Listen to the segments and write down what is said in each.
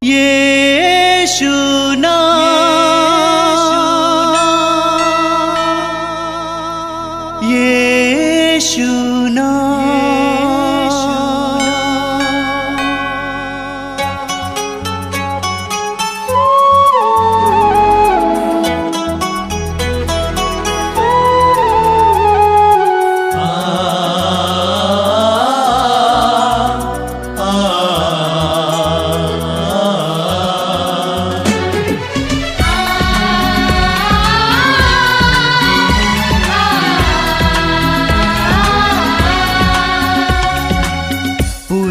यीशु नाम, यीशु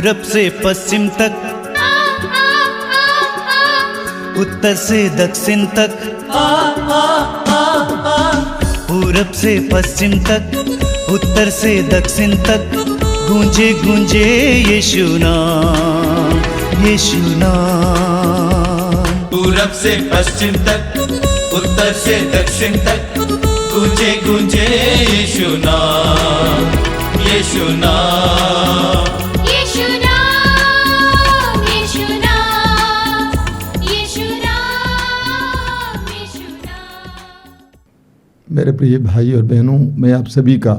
पूरब से पश्चिम तक, उत्तर से दक्षिण तक, पूरब से पश्चिम तक, उत्तर से दक्षिण तक, गूंजे गूंजे यीशु नाम, यीशु नाम। पूरब से पश्चिम तक, उत्तर से दक्षिण तक, गूंजे गूंजे यीशु नाम, यीशु नाम। मेरे प्रिय भाई और बहनों, मैं आप सभी का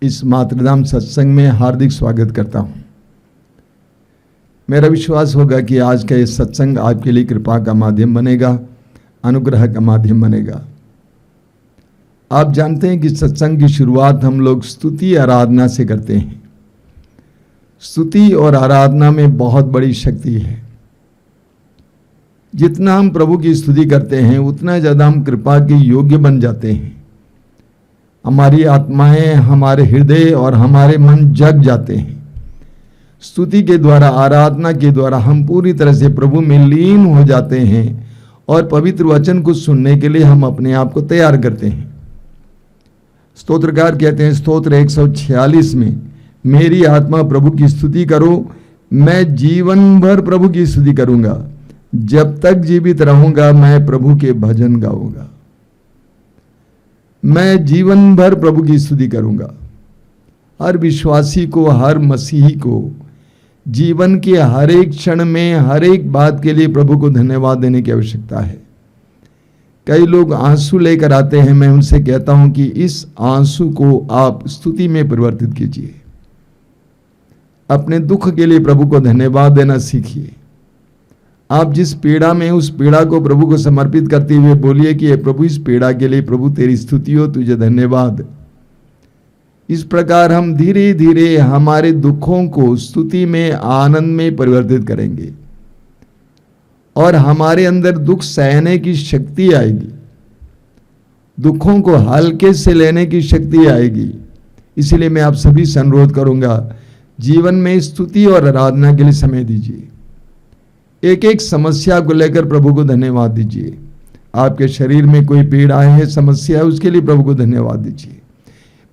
इस मातृधाम सत्संग में हार्दिक स्वागत करता हूं। मेरा विश्वास होगा कि आज का ये सत्संग आपके लिए कृपा का माध्यम बनेगा, अनुग्रह का माध्यम बनेगा। आप जानते हैं कि सत्संग की शुरुआत हम लोग स्तुति आराधना से करते हैं। स्तुति और आराधना में बहुत बड़ी शक्ति है। जितना हम प्रभु की स्तुति करते हैं उतना ज़्यादा हम कृपा के योग्य बन जाते हैं। हमारी आत्माएं, हमारे हृदय और हमारे मन जग जाते हैं। स्तुति के द्वारा, आराधना के द्वारा हम पूरी तरह से प्रभु में लीन हो जाते हैं और पवित्र वचन को सुनने के लिए हम अपने आप को तैयार करते हैं। स्तोत्रकार कहते हैं स्तोत्र 146 में, मेरी आत्मा प्रभु की स्तुति करो, मैं जीवन भर प्रभु की स्तुति करूंगा, जब तक जीवित रहूंगा मैं प्रभु के भजन गाऊंगा। मैं जीवन भर प्रभु की स्तुति करूंगा। हर विश्वासी को, हर मसीही को जीवन के हर एक क्षण में, हर एक बात के लिए प्रभु को धन्यवाद देने की आवश्यकता है। कई लोग आंसू लेकर आते हैं, मैं उनसे कहता हूं कि इस आंसू को आप स्तुति में परिवर्तित कीजिए। अपने दुख के लिए प्रभु को धन्यवाद देना सीखिए। आप जिस पीड़ा में, उस पीड़ा को प्रभु को समर्पित करते हुए बोलिए कि प्रभु, इस पीड़ा के लिए प्रभु तेरी स्तुति हो, तुझे धन्यवाद। इस प्रकार हम धीरे धीरे हमारे दुखों को स्तुति में, आनंद में परिवर्तित करेंगे और हमारे अंदर दुख सहने की शक्ति आएगी, दुखों को हल्के से लेने की शक्ति आएगी। इसलिए मैं आप सभी से अनुरोध करूंगा, जीवन में स्तुति और आराधना के लिए समय दीजिए। एक एक समस्या को लेकर प्रभु को धन्यवाद दीजिए। आपके शरीर में कोई पीड़ा है, समस्या है, उसके लिए प्रभु को धन्यवाद दीजिए।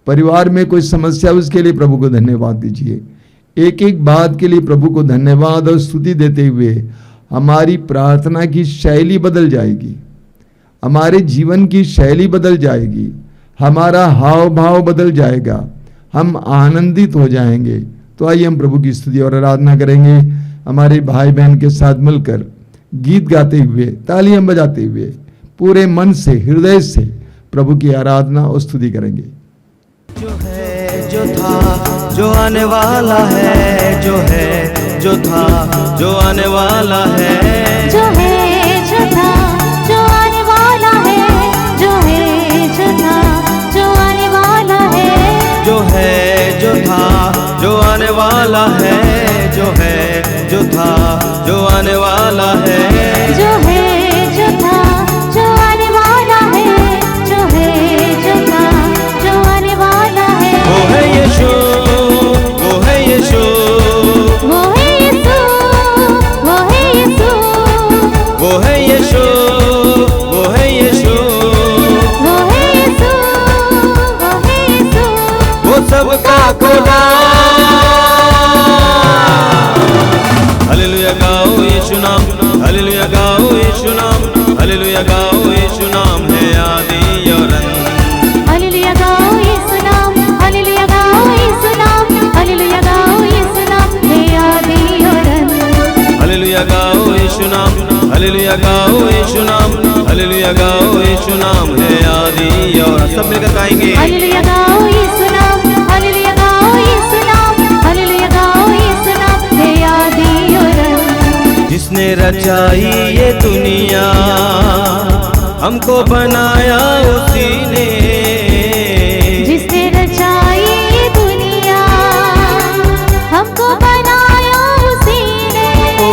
परिवार में कोई समस्या है, उसके लिए प्रभु को धन्यवाद दीजिए। एक एक बात के लिए प्रभु को धन्यवाद और स्तुति देते हुए हमारी प्रार्थना की शैली बदल जाएगी, हमारे जीवन की शैली बदल जाएगी, हमारा हाव भाव बदल जाएगा, हम आनंदित हो जाएंगे। तो आइए हम प्रभु की स्तुति और आराधना करेंगे। हमारे भाई बहन के साथ मिलकर गीत गाते हुए, तालियां बजाते हुए पूरे मन से, हृदय से प्रभु की आराधना और स्तुति करेंगे। जो है, जो था, जो आने वाला है, जो है, जो था, जो आने वाला है, जो है, जो था, जो आने वाला है, जो है, जो था, जो आने वाला है, जो है, जो था, जो आने वाला है, जो है, जो था, जो आने वाला है, जो है, जो था, जो आने वाला है, जो है, जो था, जो आने वाला है। वो है यीशु, वो है यीशु, वो है यीशु, वो है यीशु, वो है यीशु, वो है यीशु, वो है यीशु, वो है यीशु, वो सबका खुदा। हालेलुया गाओ यीशु नाम, हालेलुया गाओ यीशु नाम, हालेलुया गाओ यीशु नाम है आदि और अंत। हालेलुया गाओ यीशु नाम, हालेलुया गाओ यीशु नाम, हालेलुया गाओ यीशु नाम है आदि और अंत। हालेलुया गाओ यीशु नाम, हालेलुया गाओ यीशु नाम, हालेलुया गाओ यीशु नाम है आदि और सब मिलकर गाएंगे। हालेलुया गाओ यीशु नाम, हालेलुया गाओ यीशु नाम, हालेलुया गाओ यीशु नाम है आदि और अंत। जिसने रचाई ये दुनिया हमको बनाया उसी ने, जिसने रचाई ये दुनिया हमको बनाया उसी ने। ओ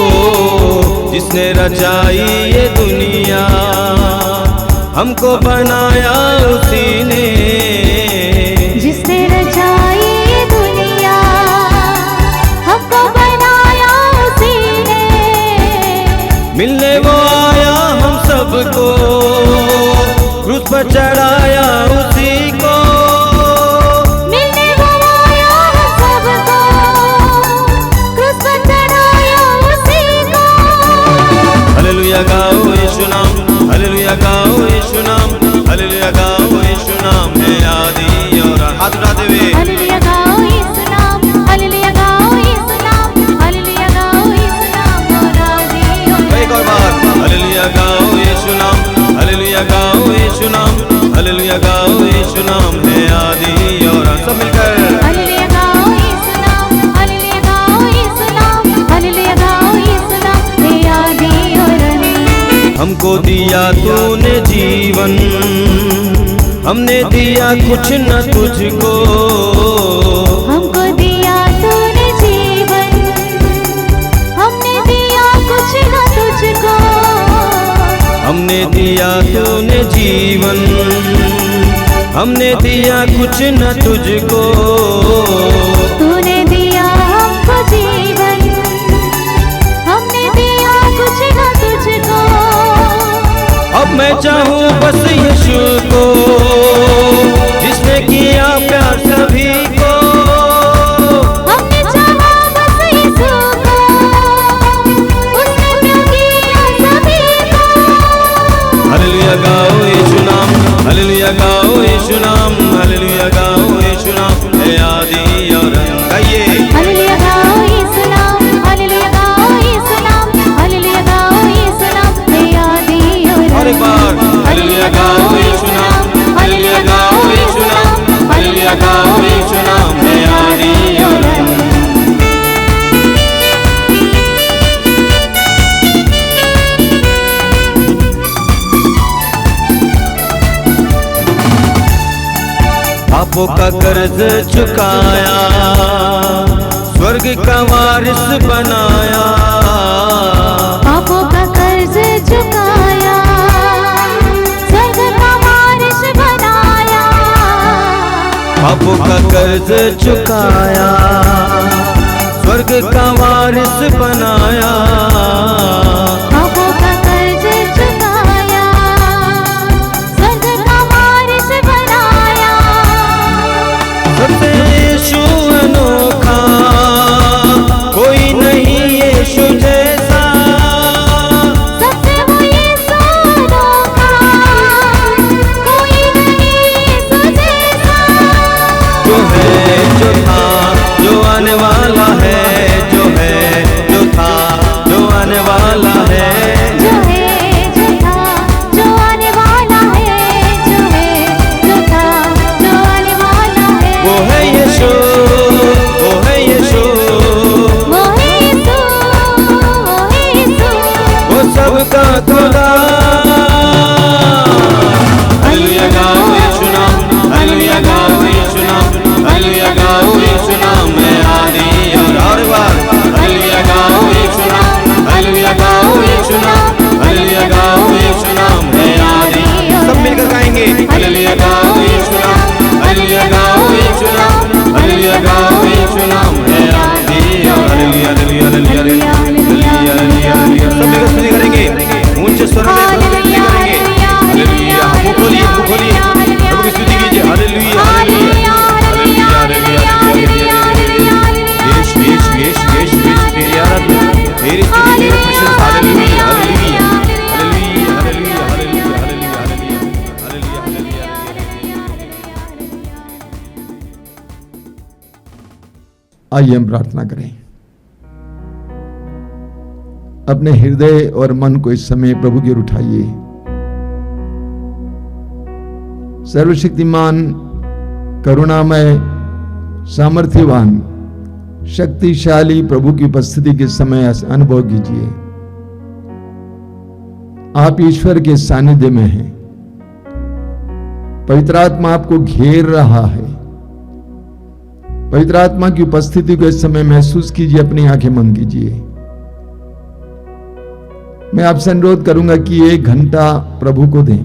जिसने रचाई ये दुनिया हमको बनाया उसी ने, जिसने रचाई ये दुनिया हमको बनाया उसी ने। मिलने वो आया हम सबको, क्रूस पर चढ़ाया उसी को। मिलने वो आया हम सबको, क्रूस पर चढ़ाया उसी को। हालेलुया गाओ यीशु नाम, हालेलुया गाओ यीशु नाम, हालेलुया गाओ यीशु नाम है आदि और हाथ उठाते हुए हालेलुया गाओ यीशु नाम, हालेलुया गाओ यीशु नाम, हालेलुया गाओ यीशु नाम और आदि और एक और बार हालेलुया गाओ यीशु नाम, हालेलुया गाओ यीशु नाम, हालेलुया गाओ यीशु नाम है आदि और सब मिलकर हालेलुया गाओ यीशु नाम, हालेलुया गाओ यीशु नाम, हालेलुया गाओ यीशु नाम है आदि और अंत। हमको दिया तूने जीवन, हमने दिया कुछ न तुझको। हमको दिया तूने जीवन, हमने दिया कुछ न तुझको। हमने दिया तूने जीवन, हमने दिया कुछ न तुझको। तूने दिया हमको जीवन, हमने दिया कुछ न तुझको। अब मैं चाहूँ बस यीशु को, जिसने किया प्यार सभी को। हमने चाहा बस यीशु को, उसने प्यार किया सभी को। हालेलुया गाओ यीशु नाम, हालेलुया गाओ यीशु नाम, हालेलुया गाओ यीशु नाम है आदि और अंत। गाइए हालेलुया गाओ यीशु नाम, हालेलुया गाओ यीशु नाम, हालेलुया गाओ यीशु नाम है आदि और और एक अंत। बार हालेलुया गाओ यीशु नाम, हालेलुया गाओ यीशु नाम, हालेलुया गाओ यीशु नाम है आदि और अंत। पापों का कर्ज चुकाया, स्वर्ग का वारिस बनाया। पापों का कर्ज चुकाया, स्वर्ग का वारिस बनाया। पापों का कर्ज चुकाया, स्वर्ग का वारिस बनाया। पापों का कर्ज चुकाया, स्वर्ग का वारिस बनाया। सबसे यीशु अनोखा, कोई नहीं यीशु जैसा। सबसे वो यीशु अनोखा, कोई नहीं यीशु जैसा। जो है जो था जो आने वाला है, जो है जो था जो आने वाला है। जो है जो था जो आने वाला है, जो है जो था जो आने वाला है। वो है यीशु, वो है यीशु, वो है यीशु, वो है यीशु। वो सबका खुदा। हालेलुया गाओ यीशु नाम, हालेलुया गाओ यीशु नाम, हालेलुया गाओ यीशु नाम है आदि और बार हालेलुया गाओ यीशु नाम, हालेलुया गाओ यीशु नाम, हालेलुया गाओ यीशु नाम है आदि। सब मिलकर गाएंगे हालेलुया गाओ यीशु नाम, हालेलुया गाओ यीशु नाम, हालेलुया गाओ यीशु नाम है आदि और hallelujah hallelujah hallelujah hallelujah hallelujah hallelujah. सब मिलकर स्तुति करेंगे ऊंचे स्वर में स्तुति करेंगे। हालेलुया मुंह खोलिए प्रभु की स्तुति कीजिए। Hallelujah hallelujah hallelujah hallelujah hallelujah. Yeshu Yeshu Yeshu Yeshu Yeshu तेरी आराधना, तेरी स्तुति, तेरी प्रशंसा। Hallelujah hallelujah hallelujah hallelujah hallelujah hallelujah hallelujah hallelujah hallelujah. आइए हम प्रार्थना करें। अपने हृदय और मन को इस समय प्रभु की ओर उठाइए। सर्वशक्तिमान, करुणामय, सामर्थ्यवान, शक्तिशाली प्रभु की उपस्थिति के समय अनुभव कीजिए। आप ईश्वर के सानिध्य में हैं। पवित्र आत्मा आपको घेर रहा है। पवित्र आत्मा की उपस्थिति को इस समय महसूस कीजिए। अपनी आंखें बंद कीजिए। मैं आपसे अनुरोध करूंगा कि 1 घंटा प्रभु को दें।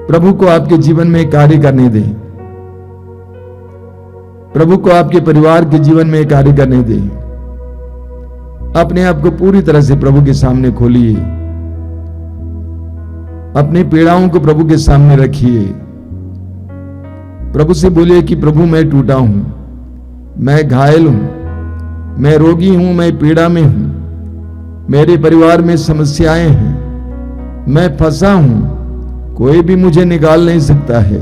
प्रभु को आपके जीवन में कार्य करने दें। प्रभु को आपके परिवार के जीवन में कार्य करने दें। अपने आप को पूरी तरह से प्रभु के सामने खोलिए। अपनी पीड़ाओं को प्रभु के सामने रखिए। प्रभु से बोलिए कि प्रभु मैं टूटा हूं, मैं घायल हूं, मैं रोगी हूं, मैं पीड़ा में हूं, मेरे परिवार में समस्याएं हैं, मैं फंसा हूं, कोई भी मुझे निकाल नहीं सकता है।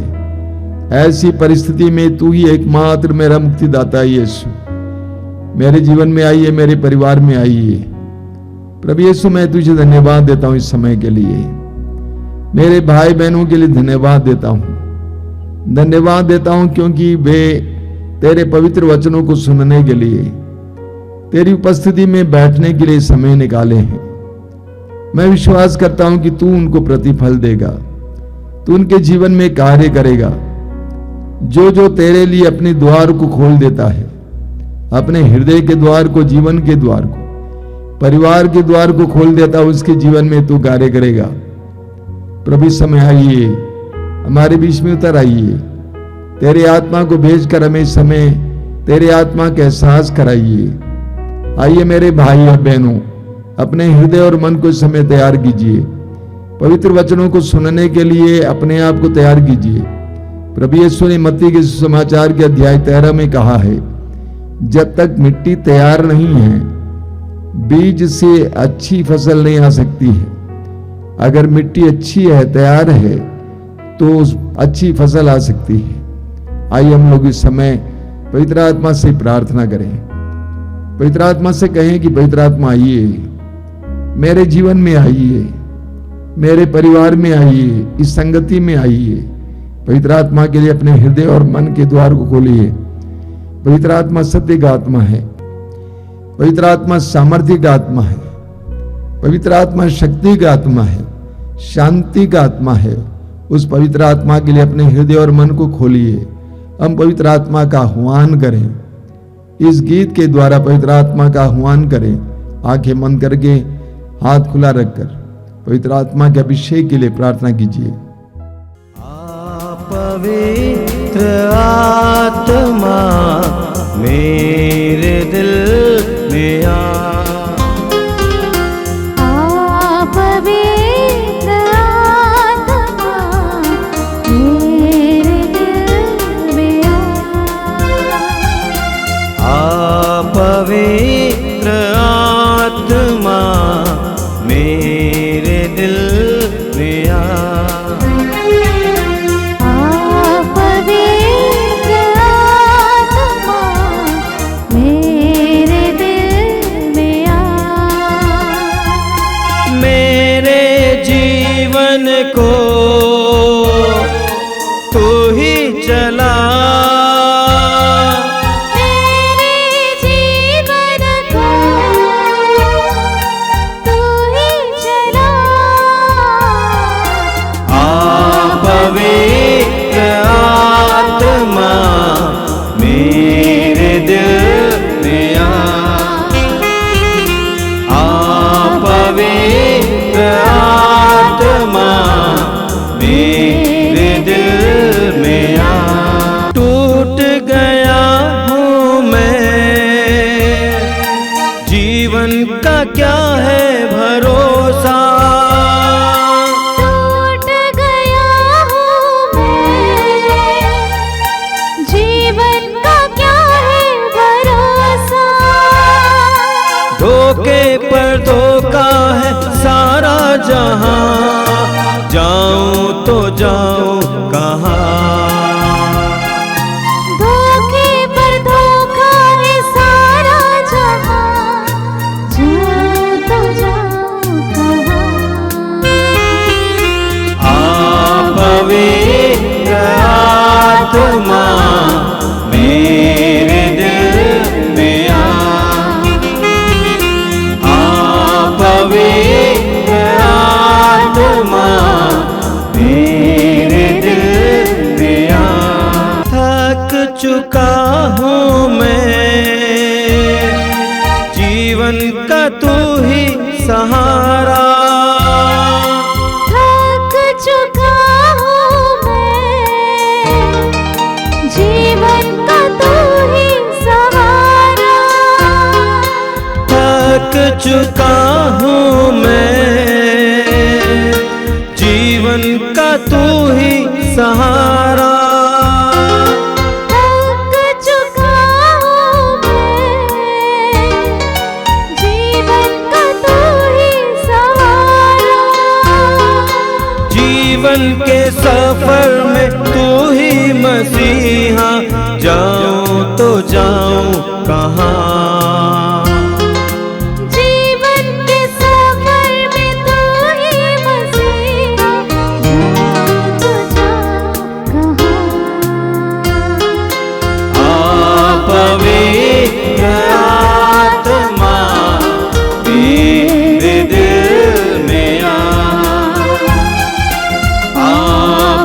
ऐसी परिस्थिति में तू ही एकमात्र मेरा मुक्तिदाता है यीशु। मेरे जीवन में आइए, मेरे परिवार में आइए। प्रभु यीशु मैं तुझे धन्यवाद देता हूं इस समय के लिए। मेरे भाई बहनों के लिए धन्यवाद देता हूं। धन्यवाद देता हूं क्योंकि वे तेरे पवित्र वचनों को सुनने के लिए, तेरी उपस्थिति में बैठने के लिए समय निकाले हैं। मैं विश्वास करता हूं कि तू उनको प्रतिफल देगा, तू उनके जीवन में कार्य करेगा। जो जो तेरे लिए अपने द्वार को खोल देता है, अपने हृदय के द्वार को, जीवन के द्वार को, परिवार के द्वार को खोल देता है, उसके जीवन में तू कार्य करेगा। प्रभु समय आइए, हमारे बीच में उतर आइए। तेरे आत्मा को भेजकर हमें समय तेरे आत्मा का एहसास कराइए। आइए मेरे भाई और बहनों, अपने हृदय और मन को इस समय तैयार कीजिए। पवित्र वचनों को सुनने के लिए अपने आप को तैयार कीजिए। प्रभु यीशु ने मत्ती के समाचार के अध्याय 13 में कहा है, जब तक मिट्टी तैयार नहीं है, बीज से अच्छी फसल नहीं आ सकती है। अगर मिट्टी अच्छी है, तैयार है, तो अच्छी फसल आ सकती है। आइए हम लोग इस समय पवित्र आत्मा से प्रार्थना करें। पवित्र आत्मा से कहें कि पवित्र आत्मा आइए, मेरे जीवन में आइए, मेरे परिवार में आइए, इस संगति में आइए। पवित्र आत्मा के लिए अपने हृदय और मन के द्वार को खोलिए। पवित्र आत्मा सत्य का आत्मा है। पवित्र आत्मा सामर्थ्य का आत्मा है। पवित्र आत्मा शक्ति का आत्मा है, शांति का आत्मा है। उस पवित्र आत्मा के लिए अपने हृदय और मन को खोलिए। हम पवित्र आत्मा का आह्वान करें। इस गीत के द्वारा पवित्र आत्मा का आह्वान करें। आंखें बंद करके, हाथ खुला रखकर पवित्र आत्मा के अभिषेक के लिए प्रार्थना कीजिए। पवित्र आत्मा मेरे दिल में आ। पवित्र आत्मा मेरे दिल में आ। पवित्र आत्मा मेरे दिल में आ। को तू ही चला, मेरे जीवन को तू ही चला। पवित्र आत्मा मेरे दिल में आ। पवित्र आत्मा मेरे दिल में आ। टूट गया हूँ मैं, जीवन का क्या है भरोसा। टूट गया हूँ मैं, जीवन का क्या है भरोसा। धोखे पर धोखा है सारा जहां, जाऊं तो जाऊं कहां। धोखे पर धोखा है सारा जहां, सहारा। थक चुका हूँ मैं, जीवन का तू ही सहारा। थक चुका हूँ मैं, जीवन का तू ही सहारा। थक चुका हूँ मैं, जीवन का तू ही सहारा। जीवन के सफर में तू ही मसीहा, जाऊं तो जाऊं कहाँ। जीवन के सफर में तू ही मसीहा, जाऊं तो जाऊं कहाँ। पवित्र आत्मा मेरे दिल में आ,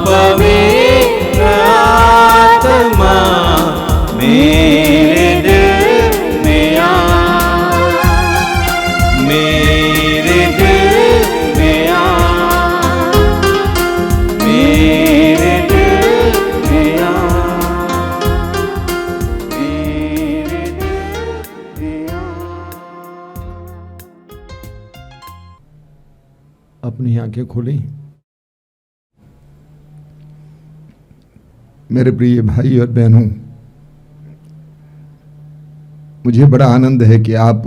पवित्र आत्मा मेरे दिल में आ, मेरे दिल में आ, मेरे दिल में आ, मेरे दिल में आ। अपनी आंखें खोलें। मेरे प्रिय भाई और बहनों, मुझे बड़ा आनंद है कि आप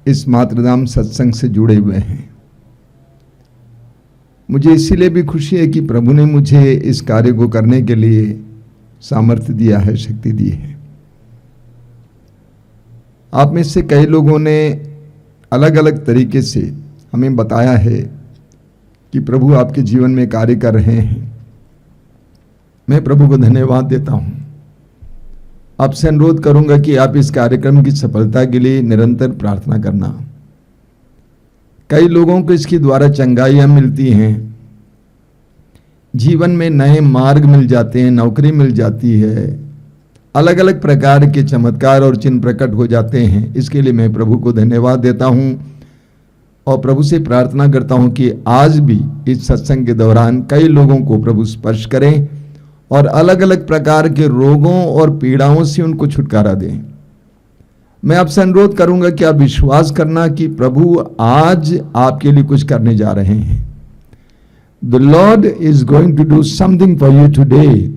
इस मातृधाम सत्संग से जुड़े हुए हैं। मुझे इसीलिए भी खुशी है कि प्रभु ने मुझे इस कार्य को करने के लिए सामर्थ्य दिया है, शक्ति दी है। आप में से कई लोगों ने अलग अलग तरीके से हमें बताया है कि प्रभु आपके जीवन में कार्य कर रहे हैं। मैं प्रभु को धन्यवाद देता हूं। आपसे अनुरोध करूंगा कि आप इस कार्यक्रम की सफलता के लिए निरंतर प्रार्थना करना। कई लोगों को इसके द्वारा चंगाइयां मिलती हैं, जीवन में नए मार्ग मिल जाते हैं, नौकरी मिल जाती है, अलग अलग प्रकार के चमत्कार और चिन्ह प्रकट हो जाते हैं। इसके लिए मैं प्रभु को धन्यवाद देता हूं और प्रभु से प्रार्थना करता हूं कि आज भी इस सत्संग के दौरान कई लोगों को प्रभु स्पर्श करें और अलग अलग प्रकार के रोगों और पीड़ाओं से उनको छुटकारा दें। मैं आपसे अनुरोध करूंगा कि आप विश्वास करना कि प्रभु आज आपके लिए कुछ करने जा रहे हैं। The lord is going to do something for you today.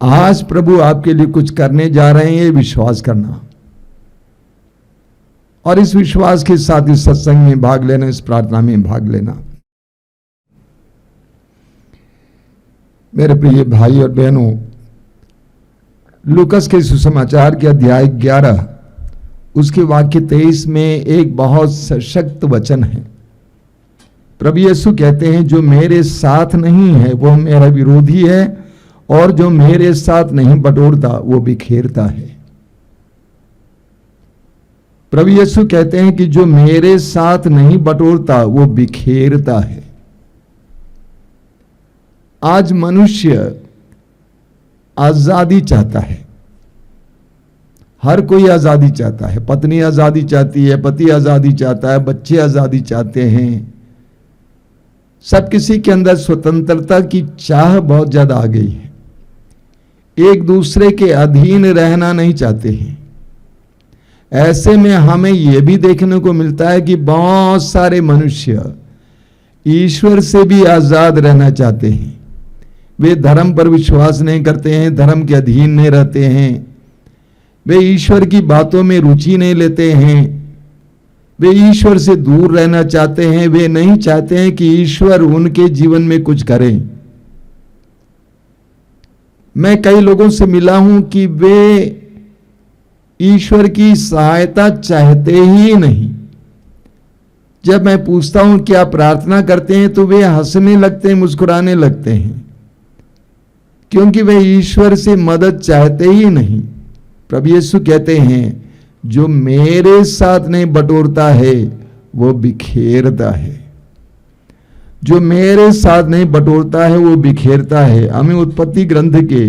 आज प्रभु आपके लिए कुछ करने जा रहे हैं, विश्वास करना और इस विश्वास के साथ इस सत्संग में भाग लेना, इस प्रार्थना में भाग लेना। मेरे प्रिय भाई और बहनों, लूकस के सुसमाचार के अध्याय 11 उसके वाक्य 23 में एक बहुत सशक्त वचन है। प्रभु यीशु कहते हैं, जो मेरे साथ नहीं है वो मेरा विरोधी है और जो मेरे साथ नहीं बटोरता वो बिखेरता है। प्रभु यीशु कहते हैं कि जो मेरे साथ नहीं बटोरता वो बिखेरता है। आज मनुष्य आजादी चाहता है, हर कोई आजादी चाहता है। पत्नी आजादी चाहती है, पति आजादी चाहता है, बच्चे आजादी चाहते हैं। सब किसी के अंदर स्वतंत्रता की चाह बहुत ज्यादा आ गई है। एक दूसरे के अधीन रहना नहीं चाहते हैं। ऐसे में हमें यह भी देखने को मिलता है कि बहुत सारे मनुष्य ईश्वर से भी आजाद रहना चाहते हैं। वे धर्म पर विश्वास नहीं करते हैं, धर्म के अधीन नहीं रहते हैं, वे ईश्वर की बातों में रुचि नहीं लेते हैं, वे ईश्वर से दूर रहना चाहते हैं। वे नहीं चाहते हैं कि ईश्वर उनके जीवन में कुछ करे। मैं कई लोगों से मिला हूं कि वे ईश्वर की सहायता चाहते ही नहीं। जब मैं पूछता हूं कि आप प्रार्थना करते हैं तो वे हंसने लगते हैं, मुस्कुराने लगते हैं, क्योंकि वे ईश्वर से मदद चाहते ही नहीं। प्रभु यीशु कहते हैं, जो मेरे साथ नहीं बटोरता है वो बिखेरता है। जो मेरे साथ नहीं बटोरता है वो बिखेरता है। हमें उत्पत्ति ग्रंथ के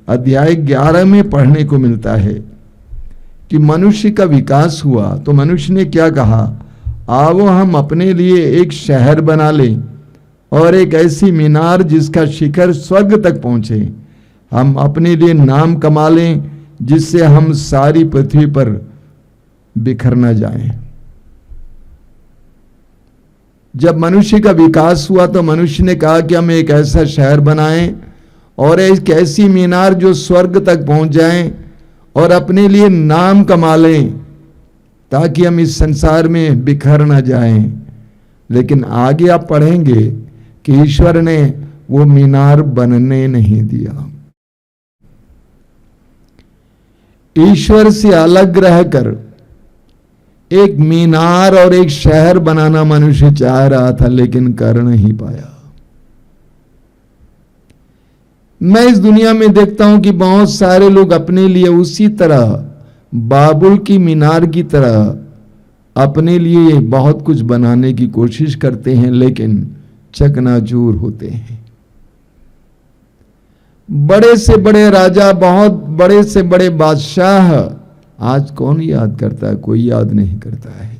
अध्याय 11 में पढ़ने को मिलता है कि मनुष्य का विकास हुआ तो मनुष्य ने क्या कहा, आओ हम अपने लिए एक शहर बना लें और एक ऐसी मीनार जिसका शिखर स्वर्ग तक पहुंचे। हम अपने लिए नाम कमा लें जिससे हम सारी पृथ्वी पर बिखर न जाएं। जब मनुष्य का विकास हुआ तो मनुष्य ने कहा कि हम एक ऐसा शहर बनाएं और एक ऐसी मीनार जो स्वर्ग तक पहुंच जाएं और अपने लिए नाम कमा लें ताकि हम इस संसार में बिखर न जाएं। लेकिन आगे आप पढ़ेंगे कि ईश्वर ने वो मीनार बनने नहीं दिया। ईश्वर से अलग रहकर एक मीनार और एक शहर बनाना मनुष्य चाह रहा था लेकिन कर नहीं पाया। मैं इस दुनिया में देखता हूं कि बहुत सारे लोग अपने लिए उसी तरह बाबुल की मीनार की तरह अपने लिए बहुत कुछ बनाने की कोशिश करते हैं लेकिन चकनाचूर होते हैं। बड़े से बड़े राजा, बहुत बड़े से बड़े बादशाह आज कौन याद करता है? कोई याद नहीं करता है।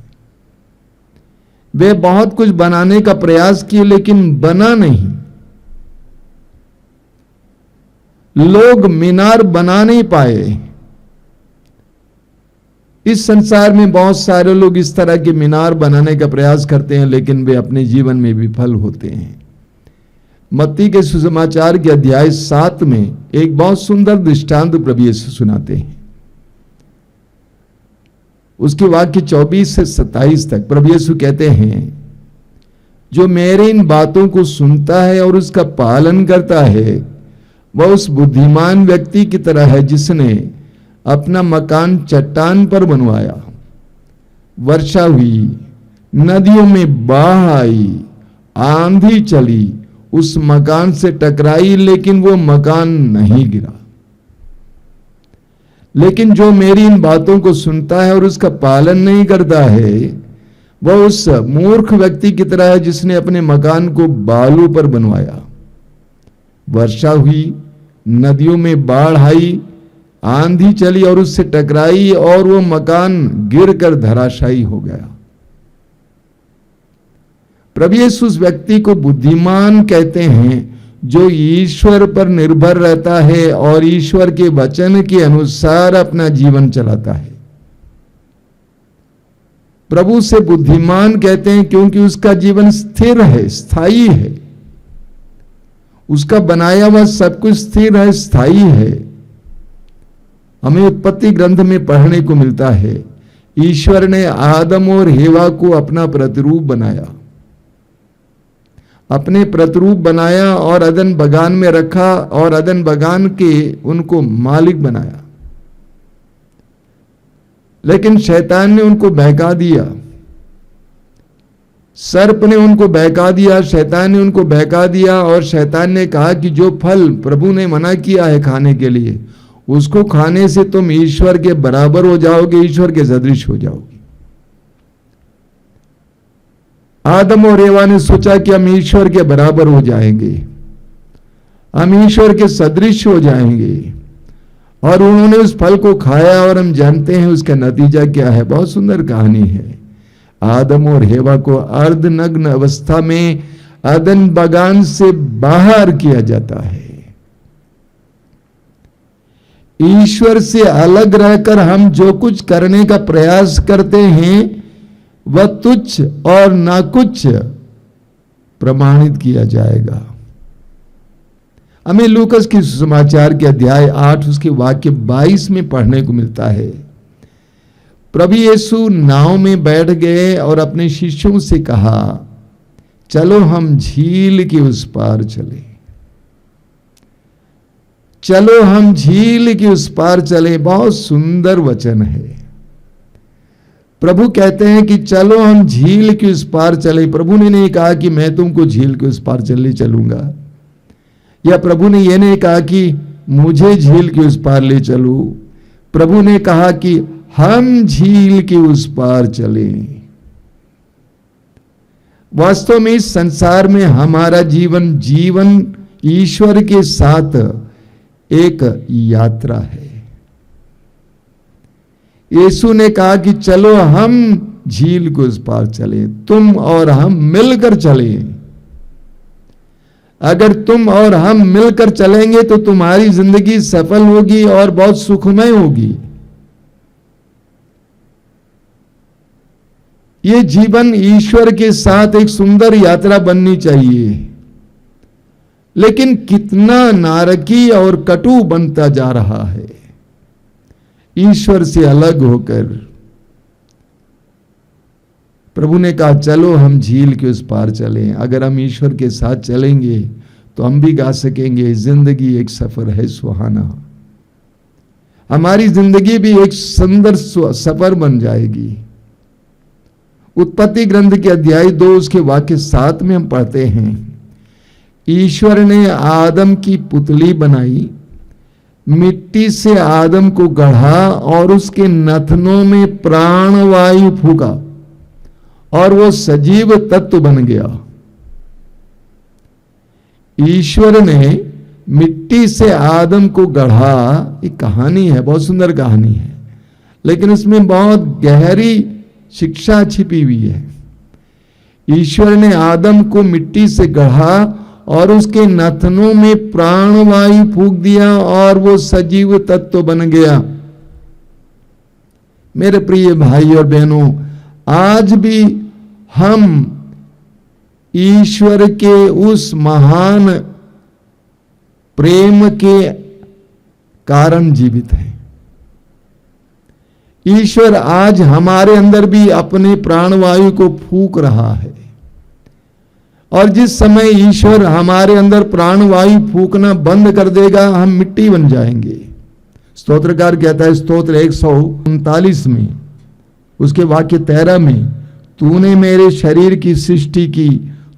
वे बहुत कुछ बनाने का प्रयास किए लेकिन बना नहीं। लोग मीनार बना नहीं पाए। इस संसार में बहुत सारे लोग इस तरह के मीनार बनाने का प्रयास करते हैं लेकिन वे अपने जीवन में विफल होते हैं। मत्ती के सुसमाचार के अध्याय 7 में एक बहुत सुंदर दृष्टांत प्रभु यीशु सुनाते हैं। उसके वाक्य 24 से 27 तक प्रभु यीशु कहते हैं, जो मेरे इन बातों को सुनता है और उसका पालन करता है वह उस बुद्धिमान व्यक्ति की तरह है जिसने अपना मकान चट्टान पर बनवाया। वर्षा हुई, नदियों में बाढ़ आई, आंधी चली, उस मकान से टकराई लेकिन वो मकान नहीं गिरा। लेकिन जो मेरी इन बातों को सुनता है और उसका पालन नहीं करता है वह उस मूर्ख व्यक्ति की तरह है जिसने अपने मकान को बालू पर बनवाया। वर्षा हुई, नदियों में बाढ़ आई, आंधी चली और उससे टकराई और वो मकान गिरकर धराशायी हो गया। प्रभु यीशु उस व्यक्ति को बुद्धिमान कहते हैं जो ईश्वर पर निर्भर रहता है और ईश्वर के वचन के अनुसार अपना जीवन चलाता है। प्रभु से बुद्धिमान कहते हैं क्योंकि उसका जीवन स्थिर है, स्थायी है। उसका बनाया हुआ सब कुछ स्थिर है, स्थायी है। हमें उत्पत्ति ग्रंथ में पढ़ने को मिलता है ईश्वर ने आदम और हेवा को अपना प्रतिरूप बनाया, अपने प्रतिरूप बनाया और अदन बगान में रखा और अदन बगान के उनको मालिक बनाया। लेकिन शैतान ने उनको बहका दिया, सर्प ने उनको बहका दिया, शैतान ने उनको बहका दिया और शैतान ने कहा कि जो फल प्रभु ने मना किया है खाने के लिए उसको खाने से तुम ईश्वर के बराबर हो जाओगे, ईश्वर के सदृश हो जाओगे। आदम और हेवा ने सोचा कि हम ईश्वर के बराबर हो जाएंगे, हम ईश्वर के सदृश हो जाएंगे और उन्होंने उस फल को खाया और हम जानते हैं उसका नतीजा क्या है। बहुत सुंदर कहानी है। आदम और हेवा को अर्धनग्न अवस्था में अदन बगान से बाहर किया जाता है। ईश्वर से अलग रहकर हम जो कुछ करने का प्रयास करते हैं वह तुच्छ और नाकुच्छ प्रमाणित किया जाएगा। हमें लूकस की सुसमाचार के अध्याय 8 उसके वाक्य 22 में पढ़ने को मिलता है। प्रभु यीशु नाव में बैठ गए और अपने शिष्यों से कहा, चलो हम झील के उस पार चले, चलो हम झील के उस पार चले। बहुत सुंदर वचन है। प्रभु कहते हैं कि चलो हम झील के उस पार चले। प्रभु ने नहीं कहा कि मैं तुमको झील के उस पार चलूंगा, या प्रभु ने यह नहीं कहा कि मुझे झील के उस पार ले चलो। प्रभु ने कहा कि हम झील के उस पार चलें। वास्तव में इस संसार में हमारा जीवन ईश्वर के साथ एक यात्रा है। यीशु ने कहा कि चलो हम झील को उस पार चले, तुम और हम मिलकर चले। अगर तुम और हम मिलकर चलेंगे तो तुम्हारी जिंदगी सफल होगी और बहुत सुखमय होगी। ये जीवन ईश्वर के साथ एक सुंदर यात्रा बननी चाहिए, लेकिन कितना नारकी और कटु बनता जा रहा है ईश्वर से अलग होकर। प्रभु ने कहा चलो हम झील के उस पार चलें। अगर हम ईश्वर के साथ चलेंगे तो हम भी गा सकेंगे, जिंदगी एक सफर है सुहाना। हमारी जिंदगी भी एक सुंदर सफर बन जाएगी। उत्पत्ति ग्रंथ के अध्याय 2 उसके वाक्य 7 में हम पढ़ते हैं, ईश्वर ने आदम की पुतली बनाई, मिट्टी से आदम को गढ़ा और उसके नथनों में प्राणवायु फूका और वो सजीव तत्व बन गया। ईश्वर ने मिट्टी से आदम को गढ़ा। एक कहानी है, बहुत सुंदर कहानी है, लेकिन इसमें बहुत गहरी शिक्षा छिपी हुई है। ईश्वर ने आदम को मिट्टी से गढ़ा और उसके नथनों में प्राणवायु फूंक दिया और वो सजीव तत्व बन गया। मेरे प्रिय भाई और बहनों, आज भी हम ईश्वर के उस महान प्रेम के कारण जीवित हैं। ईश्वर आज हमारे अंदर भी अपने प्राणवायु को फूंक रहा है, और जिस समय ईश्वर हमारे अंदर प्राणवायु फूंकना बंद कर देगा हम मिट्टी बन जाएंगे। स्तोत्रकार कहता है स्तोत्र 139 में उसके वाक्य 13 में, तूने मेरे शरीर की सृष्टि की,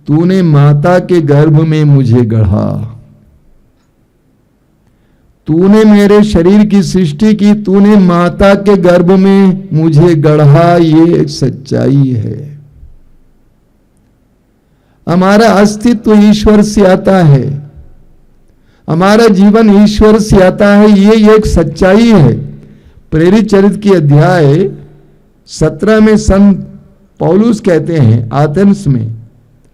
तूने माता के गर्भ में मुझे गढ़ा। तूने मेरे शरीर की सृष्टि की, तूने माता के गर्भ में मुझे गढ़ा। ये एक सच्चाई है। हमारा अस्तित्व ईश्वर से आता है, हमारा जीवन ईश्वर से आता है, ये एक सच्चाई है। प्रेरित चरित्र की अध्याय 17 में संत पौलुस कहते हैं, एथेंस में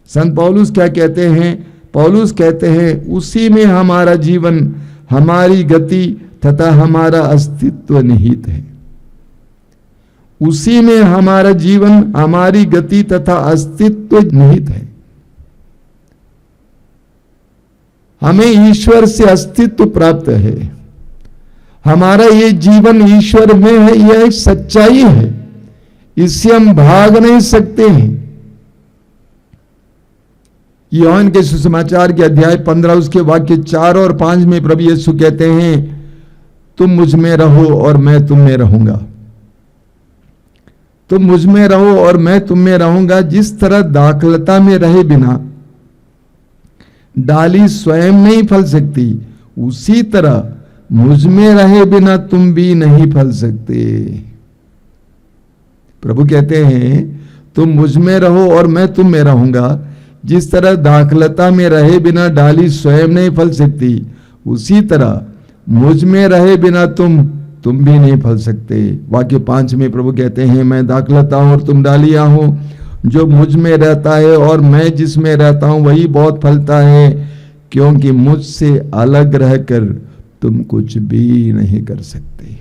संत पौलुस क्या कहते हैं? पौलुस कहते हैं उसी में हमारा जीवन, हमारी गति तथा हमारा अस्तित्व निहित है। उसी में हमारा जीवन, हमारी गति तथा अस्तित्व निहित है। हमें ईश्वर से अस्तित्व प्राप्त है। हमारा ये जीवन ईश्वर में है, यह एक सच्चाई है, इससे हम भाग नहीं सकते हैं। यूहन्ना के सुसमाचार के अध्याय 15 उसके वाक्य 4 और 5 में प्रभु यीशु कहते हैं, तुम मुझ में रहो और मैं तुम में रहूंगा। तुम मुझ में रहो और मैं तुम में रहूंगा। जिस तरह दाखलता में रहे बिना डाली स्वयं नहीं फल सकती, उसी तरह मुझ में रहे बिना तुम भी नहीं फल सकते। प्रभु कहते हैं तुम मुझ में रहो और मैं तुम में रहूंगा। जिस तरह दाखलता में रहे बिना डाली स्वयं नहीं फल सकती, उसी तरह मुझ में रहे बिना तुम भी नहीं फल सकते। वाक्य 5 में प्रभु कहते हैं मैं दाखलता हूं और तुम डालियां हो। जो मुझ में रहता है और मैं जिसमें रहता हूं वही बहुत फलता है, क्योंकि मुझसे अलग रहकर तुम कुछ भी नहीं कर सकते।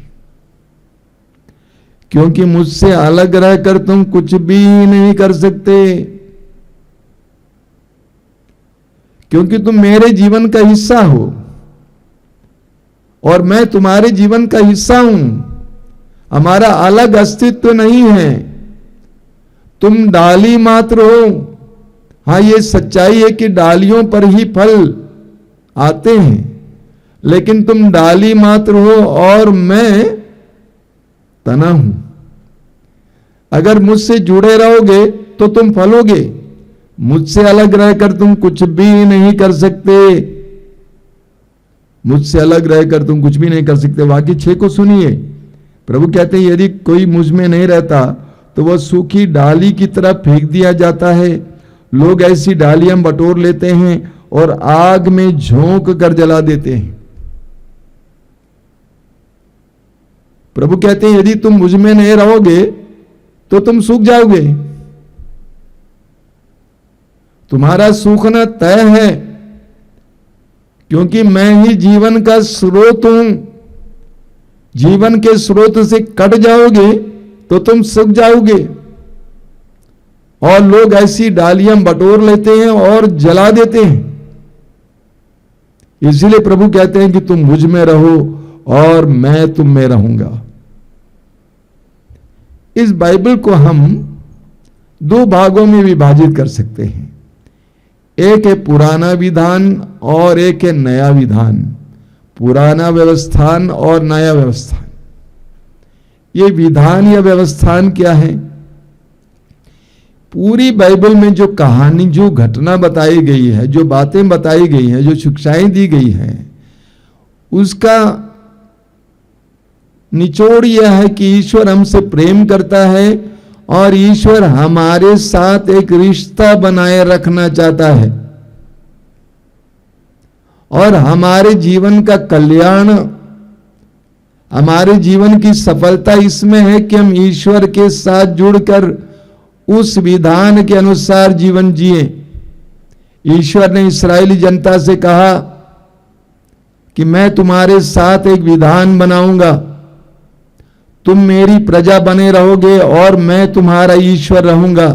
क्योंकि मुझसे अलग रहकर तुम कुछ भी नहीं कर सकते, क्योंकि तुम मेरे जीवन का हिस्सा हो और मैं तुम्हारे जीवन का हिस्सा हूं। हमारा अलग अस्तित्व नहीं है। तुम डाली मात्र हो। हां, ये सच्चाई है कि डालियों पर ही फल आते हैं, लेकिन तुम डाली मात्र हो और मैं तना हूं। अगर मुझसे जुड़े रहोगे तो तुम फलोगे। मुझसे अलग रहकर तुम कुछ भी नहीं कर सकते। मुझसे अलग रहकर तुम कुछ भी नहीं कर सकते। वाक्य 6 को सुनिए। प्रभु कहते हैं यदि कोई मुझ में नहीं रहता तो वह सूखी डाली की तरह फेंक दिया जाता है। लोग ऐसी डालियां बटोर लेते हैं और आग में झोंक कर जला देते हैं। प्रभु कहते हैं यदि तुम मुझ में नहीं रहोगे तो तुम सूख जाओगे। तुम्हारा सूखना तय है, क्योंकि मैं ही जीवन का स्रोत हूं। जीवन के स्रोत से कट जाओगे तो तुम सूख जाओगे। और लोग ऐसी डालियां बटोर लेते हैं और जला देते हैं। इसलिए प्रभु कहते हैं कि तुम मुझ में रहो और मैं तुम में रहूंगा। इस बाइबल को हम दो भागों में विभाजित कर सकते हैं। एक है पुराना विधान और एक है नया विधान। पुराना व्यवस्थान और नया व्यवस्थान। ये विधान या व्यवस्थान क्या है? पूरी बाइबल में जो कहानी, जो घटना बताई गई है, जो बातें बताई गई हैं, जो शिक्षाएं दी गई हैं, उसका निचोड़ यह है कि ईश्वर हमसे प्रेम करता है और ईश्वर हमारे साथ एक रिश्ता बनाए रखना चाहता है। और हमारे जीवन का कल्याण, हमारे जीवन की सफलता इसमें है कि हम ईश्वर के साथ जुड़कर उस विधान के अनुसार जीवन जिए। ईश्वर ने इस्राएली जनता से कहा कि मैं तुम्हारे साथ एक विधान बनाऊंगा, तुम मेरी प्रजा बने रहोगे और मैं तुम्हारा ईश्वर रहूंगा।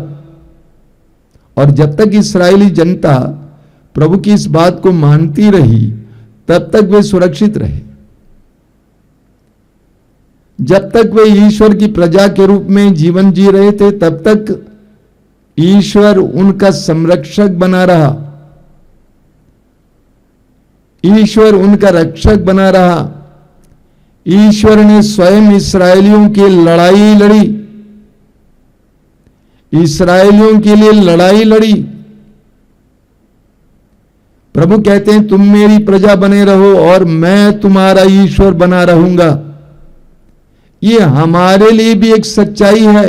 और जब तक इस्राएली जनता प्रभु की इस बात को मानती रही, तब तक वे सुरक्षित रहे। जब तक वे ईश्वर की प्रजा के रूप में जीवन जी रहे थे, तब तक ईश्वर उनका संरक्षक बना रहा, ईश्वर उनका रक्षक बना रहा। ईश्वर ने स्वयं इस्राएलियों की लड़ाई लड़ी, इस्राएलियों के लिए लड़ाई लड़ी। प्रभु कहते हैं तुम मेरी प्रजा बने रहो और मैं तुम्हारा ईश्वर बना रहूंगा। ये हमारे लिए भी एक सच्चाई है।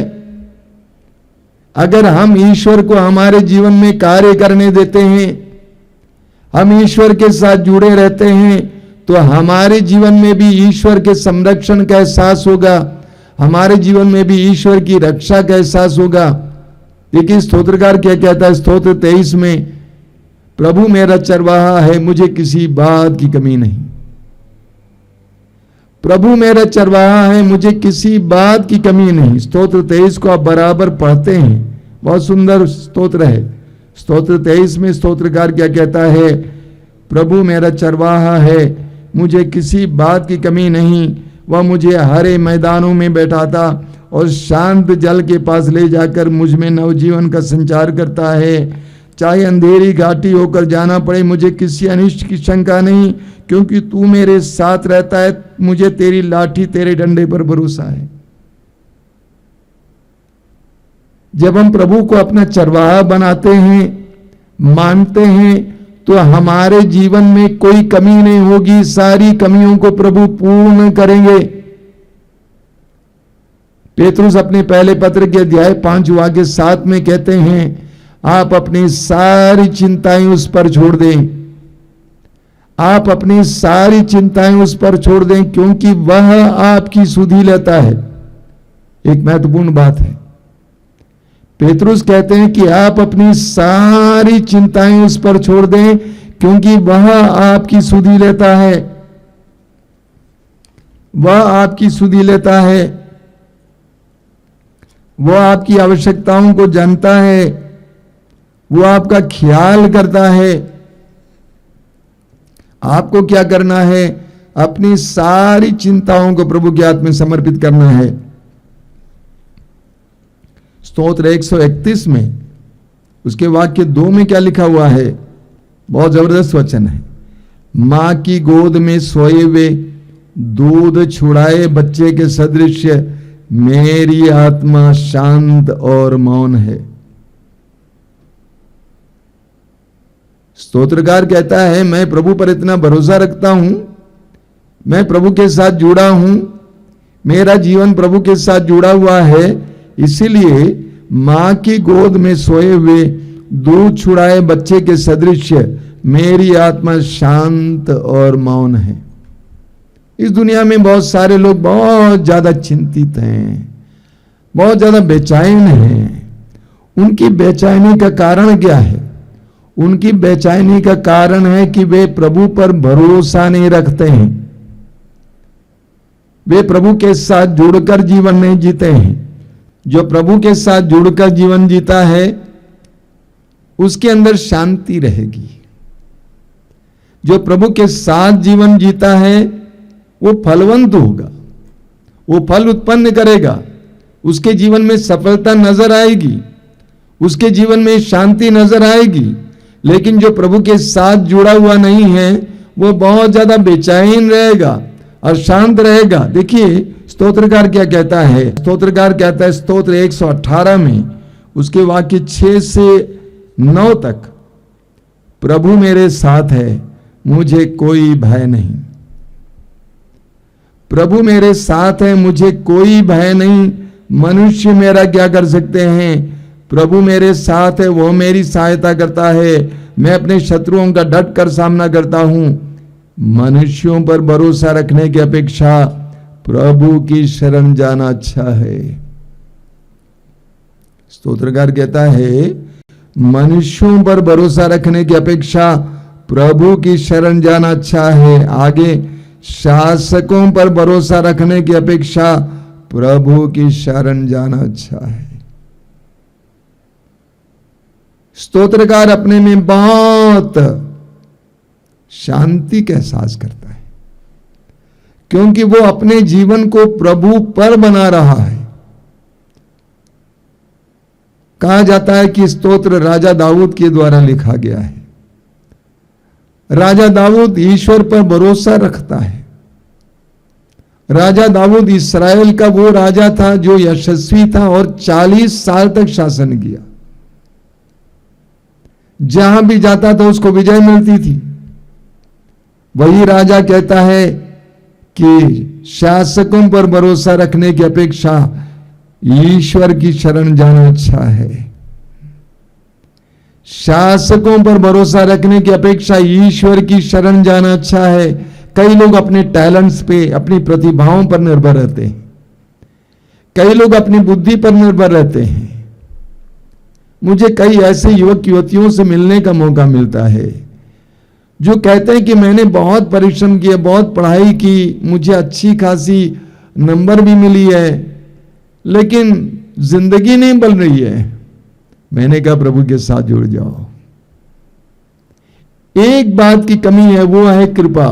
अगर हम ईश्वर को हमारे जीवन में कार्य करने देते हैं, हम ईश्वर के साथ जुड़े रहते हैं, तो हमारे जीवन में भी ईश्वर के संरक्षण का एहसास होगा, हमारे जीवन में भी ईश्वर की रक्षा का एहसास होगा। देखिए स्तोत्रकार क्या कहता है स्तोत्र 23 में, प्रभु मेरा चरवाहा है, मुझे किसी बात की कमी नहीं। प्रभु मेरा चरवाहा है, मुझे किसी बात की कमी नहीं। स्तोत्र 23 को आप बराबर पढ़ते हैं, बहुत सुंदर स्तोत्र है। स्तोत्र 23 में स्तोत्रकार क्या कहता है, प्रभु मेरा चरवाहा है, मुझे किसी बात की कमी नहीं। वह मुझे हरे मैदानों में बैठाता और शांत जल के पास ले जाकर मुझ में नवजीवन का संचार करता है। चाहे अंधेरी घाटी होकर जाना पड़े, मुझे किसी अनिष्ट की शंका नहीं, क्योंकि तू मेरे साथ रहता है। मुझे तेरी लाठी, तेरे डंडे पर भरोसा है। जब हम प्रभु को अपना चरवाहा बनाते हैं, मानते हैं, तो हमारे जीवन में कोई कमी नहीं होगी। सारी कमियों को प्रभु पूर्ण करेंगे। पेतरुस अपने पहले पत्र के अध्याय 5 वाक्य 7 में कहते हैं, आप अपनी सारी चिंताएं उस पर छोड़ दें। आप अपनी सारी चिंताएं उस पर छोड़ दें, क्योंकि वह आपकी सुधि लेता है। एक महत्वपूर्ण बात है। पेतरुस कहते हैं कि आप अपनी सारी चिंताएं उस पर छोड़ दें, क्योंकि वह आपकी सुधि लेता है। वह आपकी सुधि लेता है। वह आपकी आवश्यकताओं को जानता है। वो आपका ख्याल करता है। आपको क्या करना है? अपनी सारी चिंताओं को प्रभु के हाथ में समर्पित करना है। स्तोत्र 131 में उसके वाक्य 2 में क्या लिखा हुआ है? बहुत जबरदस्त वचन है। मां की गोद में सोए हुए दूध छुड़ाए बच्चे के सदृश मेरी आत्मा शांत और मौन है। स्तोत्रकार कहता है, मैं प्रभु पर इतना भरोसा रखता हूं, मैं प्रभु के साथ जुड़ा हूं, मेरा जीवन प्रभु के साथ जुड़ा हुआ है, इसीलिए मां की गोद में सोए हुए दूध छुड़ाए बच्चे के सदृश मेरी आत्मा शांत और मौन है। इस दुनिया में बहुत सारे लोग बहुत ज्यादा चिंतित हैं, बहुत ज्यादा बेचैन हैं। उनकी बेचैनी का कारण क्या है? उनकी बेचैनी का कारण है कि वे प्रभु पर भरोसा नहीं रखते हैं। वे प्रभु के साथ जुड़कर जीवन नहीं जीते हैं। जो प्रभु के साथ जुड़कर जीवन जीता है उसके अंदर शांति रहेगी। जो प्रभु के साथ जीवन जीता है वो फलवंत होगा, वो फल उत्पन्न करेगा, उसके जीवन में सफलता नजर आएगी, उसके जीवन में शांति नजर आएगी। लेकिन जो प्रभु के साथ जुड़ा हुआ नहीं है वो बहुत ज्यादा बेचैन रहेगा और शांत रहेगा। देखिए स्तोत्रकार क्या कहता है, स्तोत्रकार कहता है स्तोत्र 118 में उसके वाक्य 6 से 9 तक, प्रभु मेरे साथ है मुझे कोई भय नहीं। प्रभु मेरे साथ है मुझे कोई भय नहीं, मनुष्य मेरा क्या कर सकते हैं? प्रभु मेरे साथ है, वो मेरी सहायता करता है, मैं अपने शत्रुओं का डट कर सामना करता हूं। मनुष्यों पर भरोसा रखने की अपेक्षा प्रभु की शरण जाना अच्छा है। स्तोत्रकार कहता है मनुष्यों पर भरोसा रखने की अपेक्षा प्रभु की शरण जाना अच्छा है। आगे, शासकों पर भरोसा रखने की अपेक्षा प्रभु की शरण जाना अच्छा है। स्तोत्रकार अपने में बहुत शांति का एहसास करता है क्योंकि वो अपने जीवन को प्रभु पर बना रहा है। कहा जाता है कि स्तोत्र राजा दाऊद के द्वारा लिखा गया है। राजा दाऊद ईश्वर पर भरोसा रखता है। राजा दाऊद इस्राएल का वो राजा था जो यशस्वी था और 40 साल तक शासन किया। जहां भी जाता था उसको विजय मिलती थी। वही राजा कहता है कि शासकों पर भरोसा रखने की अपेक्षा ईश्वर की शरण जाना अच्छा है। शासकों पर भरोसा रखने की अपेक्षा ईश्वर की शरण जाना अच्छा है। कई लोग अपने टैलेंट्स पे, अपनी प्रतिभाओं पर निर्भर रहते हैं। कई लोग अपनी बुद्धि पर निर्भर रहते हैं। मुझे कई ऐसे युवक युवतियों से मिलने का मौका मिलता है जो कहते हैं कि मैंने बहुत परिश्रम किया, बहुत पढ़ाई की, मुझे अच्छी खासी नंबर भी मिली है, लेकिन जिंदगी नहीं बन रही है। मैंने कहा प्रभु के साथ जुड़ जाओ। एक बात की कमी है, वो है कृपा।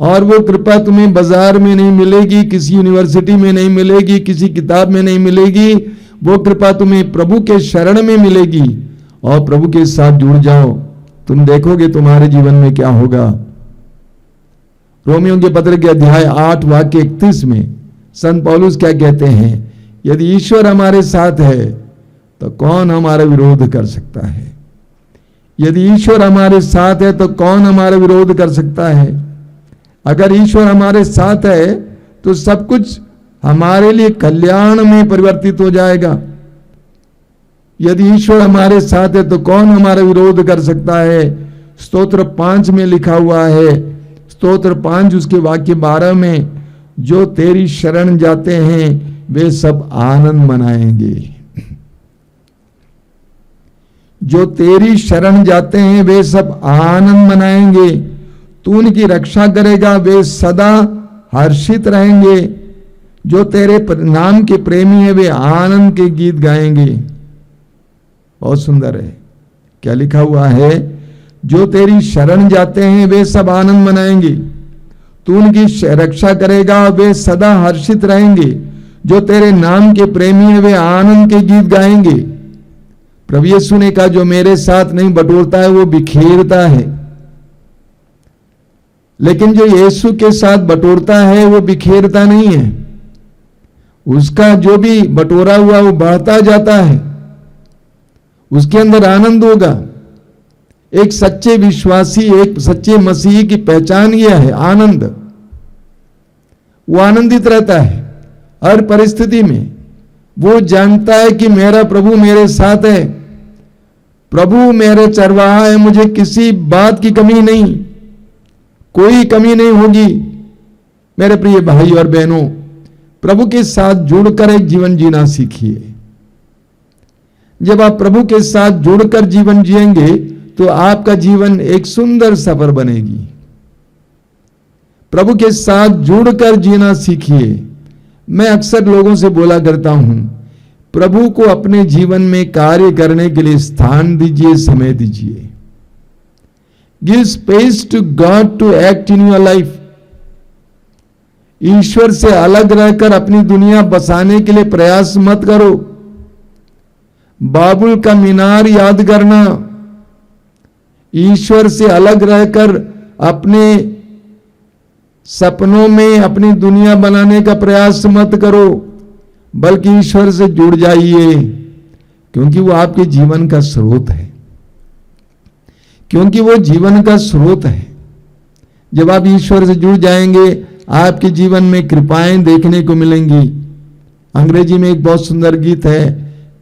और वो कृपा तुम्हें बाजार में नहीं मिलेगी, किसी यूनिवर्सिटी में नहीं मिलेगी, किसी किताब में नहीं मिलेगी। वो कृपा तुम्हें प्रभु के शरण में मिलेगी। और प्रभु के साथ जुड़ जाओ, तुम देखोगे तुम्हारे जीवन में क्या होगा। रोमियों के पत्र के अध्याय 8 वाक्य 31 में संत पौलुस क्या कहते हैं? यदि ईश्वर हमारे साथ है तो कौन हमारा विरोध कर सकता है? यदि ईश्वर हमारे साथ है तो कौन हमारा विरोध कर सकता है? अगर ईश्वर हमारे साथ है तो सब कुछ हमारे लिए कल्याण में परिवर्तित हो जाएगा। यदि ईश्वर हमारे साथ है तो कौन हमारा विरोध कर सकता है? स्तोत्र 5 में लिखा हुआ है, स्तोत्र 5 उसके वाक्य 12 में, जो तेरी शरण जाते हैं वे सब आनंद मनाएंगे। जो तेरी शरण जाते हैं वे सब आनंद मनाएंगे। तू उनकी रक्षा करेगा, वे सदा हर्षित रहेंगे। जो तेरे नाम के प्रेमी है वे आनंद के गीत गाएंगे। बहुत सुंदर है। क्या लिखा हुआ है? जो तेरी शरण जाते हैं वे सब आनंद मनाएंगे। तू उनकी रक्षा करेगा, वे सदा हर्षित रहेंगे। जो तेरे नाम के प्रेमी है वे आनंद के गीत गाएंगे। प्रभु यीशु ने कहा जो मेरे साथ नहीं बटोरता है वो बिखेरता है, लेकिन जो यीशु के साथ बटोरता है वो बिखेरता नहीं है। उसका जो भी बटोरा हुआ वो बढ़ता जाता है, उसके अंदर आनंद होगा। एक सच्चे विश्वासी, एक सच्चे मसीही की पहचान यह है आनंद। वो आनंदित रहता है हर परिस्थिति में। वो जानता है कि मेरा प्रभु मेरे साथ है, प्रभु मेरे चरवाहा है, मुझे किसी बात की कमी नहीं, कोई कमी नहीं होगी। मेरे प्रिय भाई और बहनों, प्रभु के साथ जुड़कर एक जीवन जीना सीखिए। जब आप प्रभु के साथ जुड़कर जीवन जिएंगे तो आपका जीवन एक सुंदर सफर बनेगी। प्रभु के साथ जुड़कर जीना सीखिए। मैं अक्सर लोगों से बोला करता हूं, प्रभु को अपने जीवन में कार्य करने के लिए स्थान दीजिए, समय दीजिए। Give space to God to act in your life. ईश्वर से अलग रहकर अपनी दुनिया बसाने के लिए प्रयास मत करो। बाबुल का मीनार याद करना, ईश्वर से अलग रहकर अपने सपनों में अपनी दुनिया बनाने का प्रयास मत करो, बल्कि ईश्वर से जुड़ जाइए, क्योंकि वो आपके जीवन का स्रोत है। क्योंकि वो जीवन का स्रोत है। जब आप ईश्वर से जुड़ जाएंगे, आपके जीवन में कृपाएं देखने को मिलेंगी। अंग्रेजी में एक बहुत सुंदर गीत है,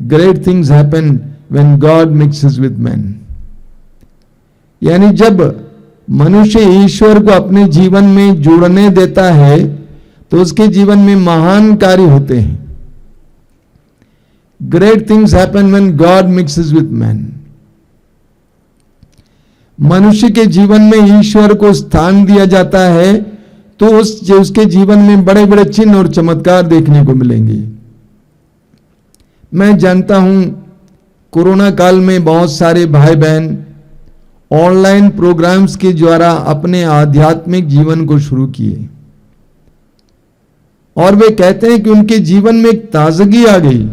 great things happen when God mixes with man. यानी जब मनुष्य ईश्वर को अपने जीवन में जुड़ने देता है तो उसके जीवन में महान कार्य होते हैं। Great things happen when God mixes with man. मनुष्य के जीवन में ईश्वर को स्थान दिया जाता है तो उसके जीवन में बड़े बड़े चिन्ह और चमत्कार देखने को मिलेंगे। मैं जानता हूं, कोरोना काल में बहुत सारे भाई बहन ऑनलाइन प्रोग्राम्स के द्वारा अपने आध्यात्मिक जीवन को शुरू किए और वे कहते हैं कि उनके जीवन में एक ताजगी आ गई।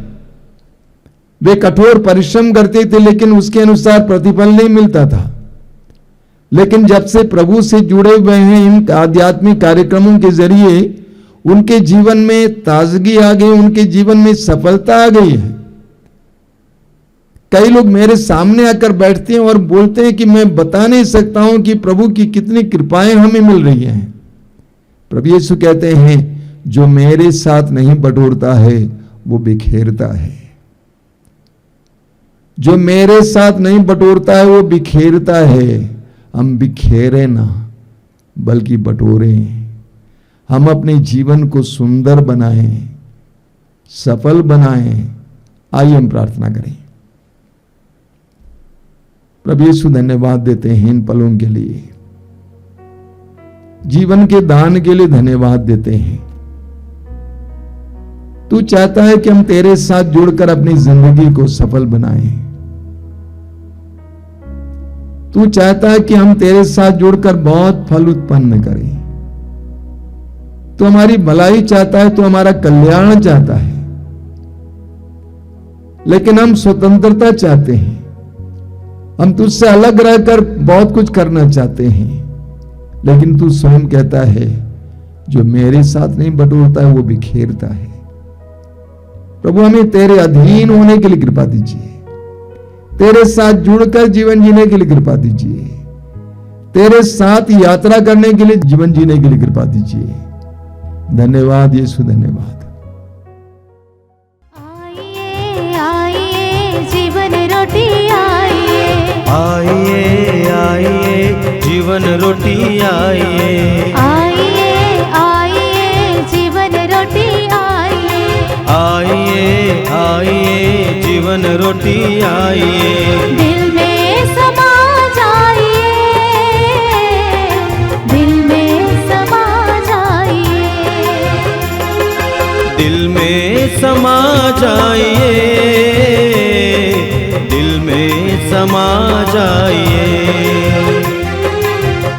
वे कठोर परिश्रम करते थे लेकिन उसके अनुसार प्रतिफल नहीं मिलता था, लेकिन जब से प्रभु से जुड़े हुए हैं इन आध्यात्मिक कार्यक्रमों के जरिए उनके जीवन में ताजगी आ गई, उनके जीवन में सफलता आ गई है। कई लोग मेरे सामने आकर बैठते हैं और बोलते हैं कि मैं बता नहीं सकता हूं कि प्रभु की कितनी कृपाएं हमें मिल रही हैं। प्रभु यीशु कहते हैं, जो मेरे साथ नहीं बटोरता है वो बिखेरता है। जो मेरे साथ नहीं बटोरता है वो बिखेरता है। हम बिखेरे ना बल्कि बटोरें। हम अपने जीवन को सुंदर बनाएं, सफल बनाएं। आइए हम प्रार्थना करें। प्रभु यीशु धन्यवाद देते हैं इन पलों के लिए, जीवन के दान के लिए धन्यवाद देते हैं। तू चाहता है कि हम तेरे साथ जुड़कर अपनी जिंदगी को सफल बनाएं। तू चाहता है कि हम तेरे साथ जुड़कर बहुत फल उत्पन्न करें। तू हमारी भलाई चाहता है, तू हमारा कल्याण चाहता है, लेकिन हम स्वतंत्रता चाहते हैं। हम तुझसे अलग रहकर बहुत कुछ करना चाहते हैं, लेकिन तू स्वयं कहता है, जो मेरे साथ नहीं बटोरता है वो बिखेरता है। प्रभु हमें तेरे अधीन होने के लिए कृपा दीजिए, तेरे साथ जुड़कर जीवन जीने के लिए कृपा दीजिए, तेरे साथ यात्रा करने के लिए जीवन जीने के लिए कृपा दीजिए। धन्यवाद यीशु, धन्यवाद। आइए आइए जीवन रोटी आइए, आइए आइए जीवन रोटी आइए, आइए आइए जीवन रोटी आइए, आइए आइए जीवन रोटी आइए। दिल में समा जाइए, दिल में समा जाइए, दिल में समा जाइए, दिल में समा जाइए।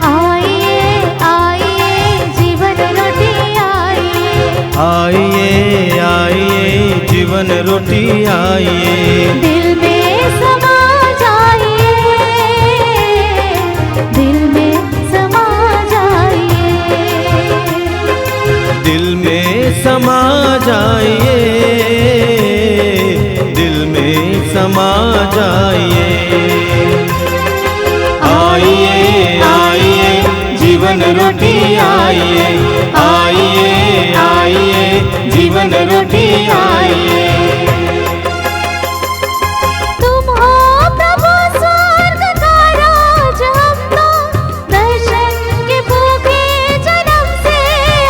आइए आइए जीवन रोटी आइए, आइए आइए जीवन रोटी आइए। दिल में समा जाइए, दिल में समा जाइए, दिल में समा जाइए, दिल में समा जाइए। आइए आइए जीवन रोटी आइए, आइए आइए जीवन रोटी आइए। तुम हो प्रभु स्वर्ग का राज, हम तो दर्शन के भूखे जन्म से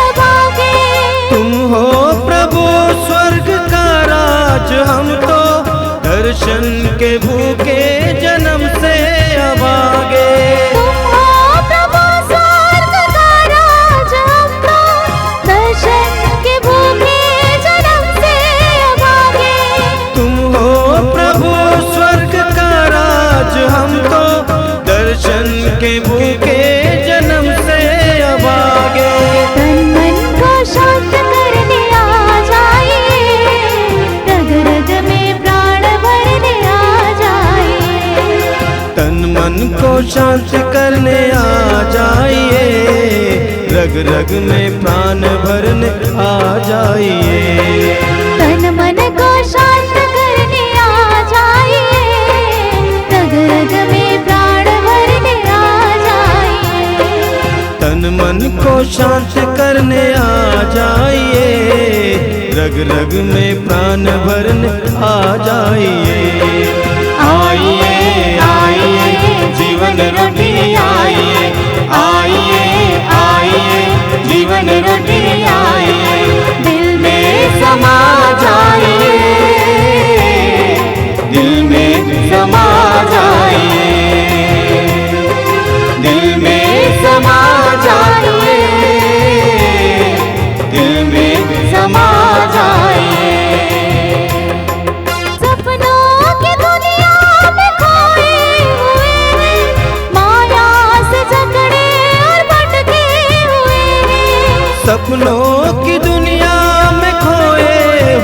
अभागे। तुम हो दर्शन के भूखे जन्म से अभागे। तुम हो प्रभु स्वर्ग का राज, हम तो दर्शन के भूखे जन्म से अभागे। तुम हो प्रभु स्वर्ग का राज, हम तो दर्शन के भूखे जन्म से अभागे। तन मन को शांत करने आ जाइए, रग रग में प्राण भरने आ जाइए। तन मन को शांत करने आ जाइए, रग रग में प्राण भरने आ जाइए। तन मन को शांत करने आ जाइए, रग रग में प्राण भरने आ जाइए। तन मन को शांत करने आ जाइए, रग रग में प्राण भरने आ जाइए। आइए आइए जीवन रोटी आइए, आइए आइए जीवन रोटी आइए, दिल में समा जाइए, दिल में समा जाइए, दिल में समा जाइए, दिल में समा जाइए। सपनों की दुनिया में खोए हुए हैं, माया से जकड़े और भटके हुए हैं। सपनों की दुनिया में खोए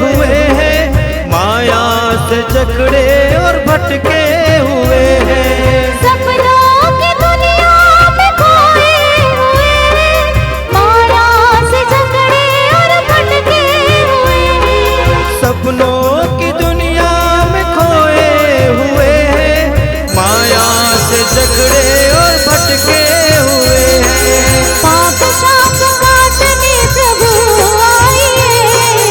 हुए हैं, माया से जकड़े और भटके हुए हैं। सपनों की दुनिया में खोए हुए हैं, माया से जकड़े और भटके हुए हैं। सपनों की दुनिया में खोए हुए हैं, माया से जकड़े और भटके हुए हैं। पाप शाप काटने प्रभु आइए,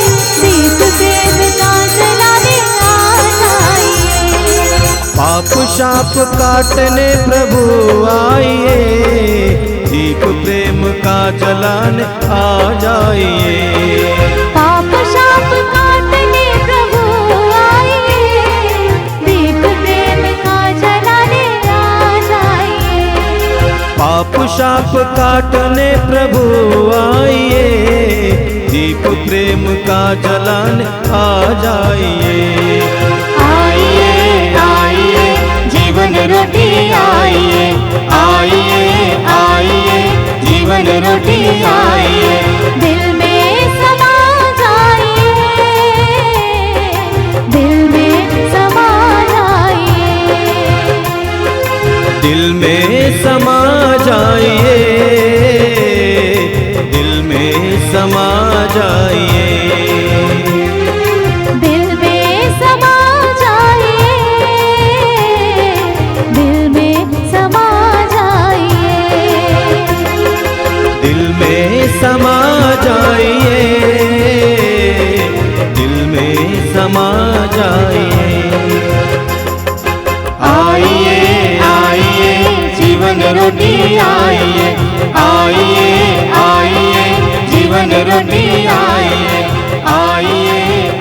दीप प्रेम का जलाने आ जाइए। पाप शाप काटने प्रभु आइए, दीप प्रेम का जलाने आ जाइए। पाप शाप काटने प्रभु आइए, दीप प्रेम का जलाने आ जाइए। पाप शाप काटने प्रभु आइए, दीप प्रेम का जलाने आ जाइए। आइए आइए जीवन रोटी आइए, आइए आइए जीवन रोटी आइए, दिल में समा जाइए, दिल में समा जाइए। दिल में समा जाइए, दिल में समा जाइए। दिल में समा जाइए, दिल में समा जाइए। दिल में समा जाइए, दिल में समा जाइए। आइए आइए जीवन रोटी आइए, आइए आइए जीवन रोटी आइए, आइए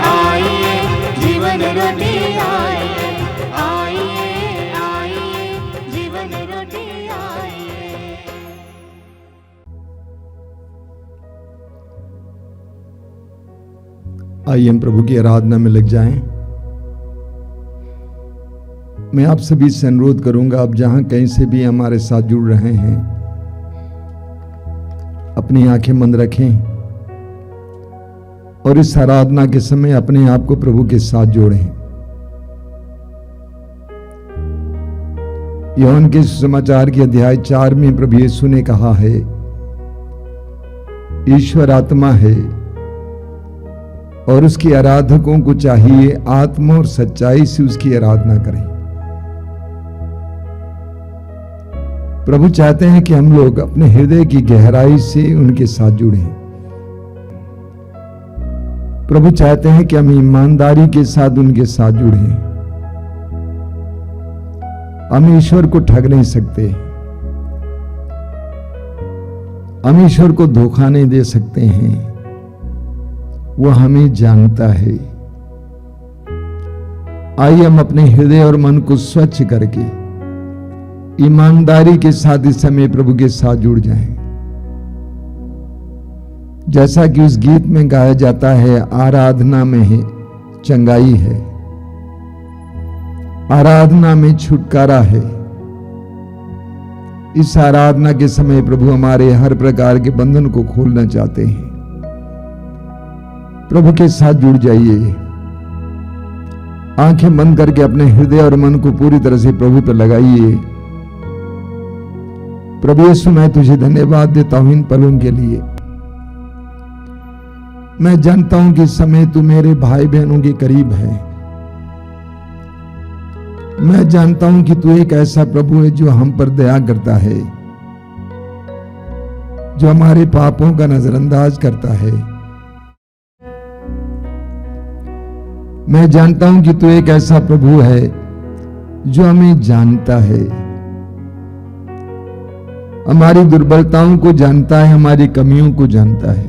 आइए जीवन रोटी आइए, आइए आइए जीवन रोटी आइए। आइए हम प्रभु की आराधना में लग जाएं। मैं आप सभी से अनुरोध करूंगा, आप जहां कहीं से भी हमारे साथ जुड़ रहे हैं, अपनी आंखें बंद रखें और इस आराधना के समय अपने आप को प्रभु के साथ जोड़ें। यूहन्ना के सुसमाचार के अध्याय 4 में प्रभु यीशु ने कहा है, ईश्वर आत्मा है और उसके आराधकों को चाहिए आत्मा और सच्चाई से उसकी आराधना करें। प्रभु चाहते हैं कि हम लोग अपने हृदय की गहराई से उनके साथ जुड़ें। प्रभु चाहते हैं कि हम ईमानदारी के साथ उनके साथ जुड़ें। हम ईश्वर को ठग नहीं सकते, हम ईश्वर को धोखा नहीं दे सकते हैं। वो हमें जानता है, आइए हम अपने हृदय और मन को स्वच्छ करके ईमानदारी के साथ इस समय प्रभु के साथ जुड़ जाएं। जैसा कि उस गीत में गाया जाता है, आराधना में है चंगाई है, आराधना में छुटकारा है। इस आराधना के समय प्रभु हमारे हर प्रकार के बंधन को खोलना चाहते हैं। प्रभु के साथ जुड़ जाइए। आंखें बंद करके अपने हृदय और मन को पूरी तरह से प्रभु पर लगाइए। प्रभु यीशु, मैं तुझे धन्यवाद देता हूं इन पलों के लिए। मैं जानता हूं कि इस समय तू मेरे भाई बहनों के करीब है। मैं जानता हूं कि तू एक ऐसा प्रभु है जो हम पर दया करता है, जो हमारे पापों का नजरअंदाज करता है। मैं जानता हूं कि तू एक ऐसा प्रभु है जो हमें जानता है, हमारी दुर्बलताओं को जानता है, हमारी कमियों को जानता है,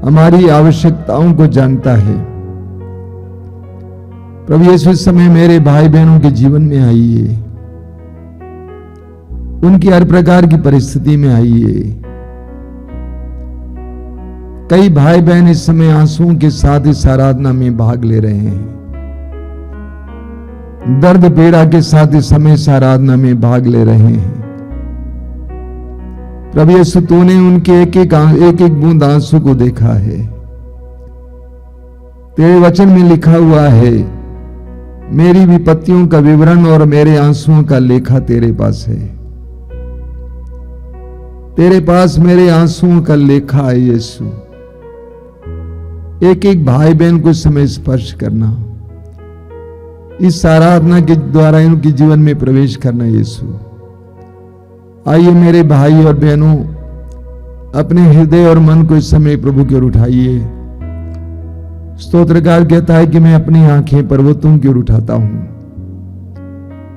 हमारी आवश्यकताओं को जानता है। प्रभु यीशु, इस समय मेरे भाई बहनों के जीवन में आइए, उनकी हर प्रकार की परिस्थिति में आइए। कई भाई बहन इस समय आंसुओं के साथ इस आराधना में भाग ले रहे हैं, दर्द पीड़ा के साथ इस समय इस आराधना में भाग ले रहे हैं। प्रभु यीशु, तूने उनके एक एक बूंद आंसू को देखा है। तेरे वचन में लिखा हुआ है, मेरी विपत्तियों का विवरण और मेरे आंसुओं का लेखा तेरे पास है। तेरे पास मेरे आंसुओं का लेखा है यीशु। एक एक भाई बहन को समय स्पर्श करना, इस आराधना के द्वारा इनके जीवन में प्रवेश करना यीशु। आइए मेरे भाई और बहनों, अपने हृदय और मन को इस समय प्रभु की ओर उठाइए। स्तोत्रकार कहता है कि मैं अपनी आंखें पर्वतों की ओर उठाता हूं।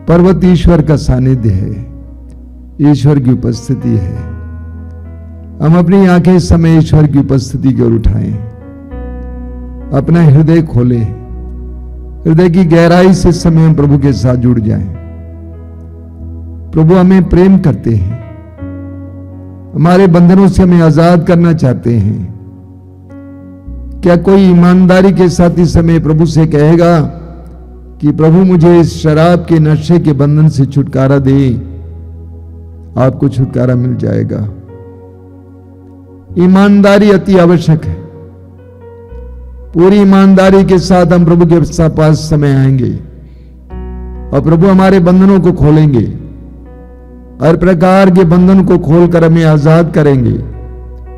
पर्वत ईश्वर का सानिध्य है, ईश्वर की उपस्थिति है। हम अपनी आंखें इस समय ईश्वर की उपस्थिति की ओर उठाएं, अपना हृदय खोलें, हृदय की गहराई से इस समय हम प्रभु के साथ जुड़ जाएं। प्रभु हमें प्रेम करते हैं, हमारे बंधनों से हमें आजाद करना चाहते हैं। क्या कोई ईमानदारी के साथ इस समय प्रभु से कहेगा कि प्रभु मुझे इस शराब के नशे के बंधन से छुटकारा दे? आपको छुटकारा मिल जाएगा। ईमानदारी अति आवश्यक है। पूरी ईमानदारी के साथ हम प्रभु के पास समय आएंगे और प्रभु हमारे बंधनों को खोलेंगे, हर प्रकार के बंधन को खोलकर हमें आजाद करेंगे।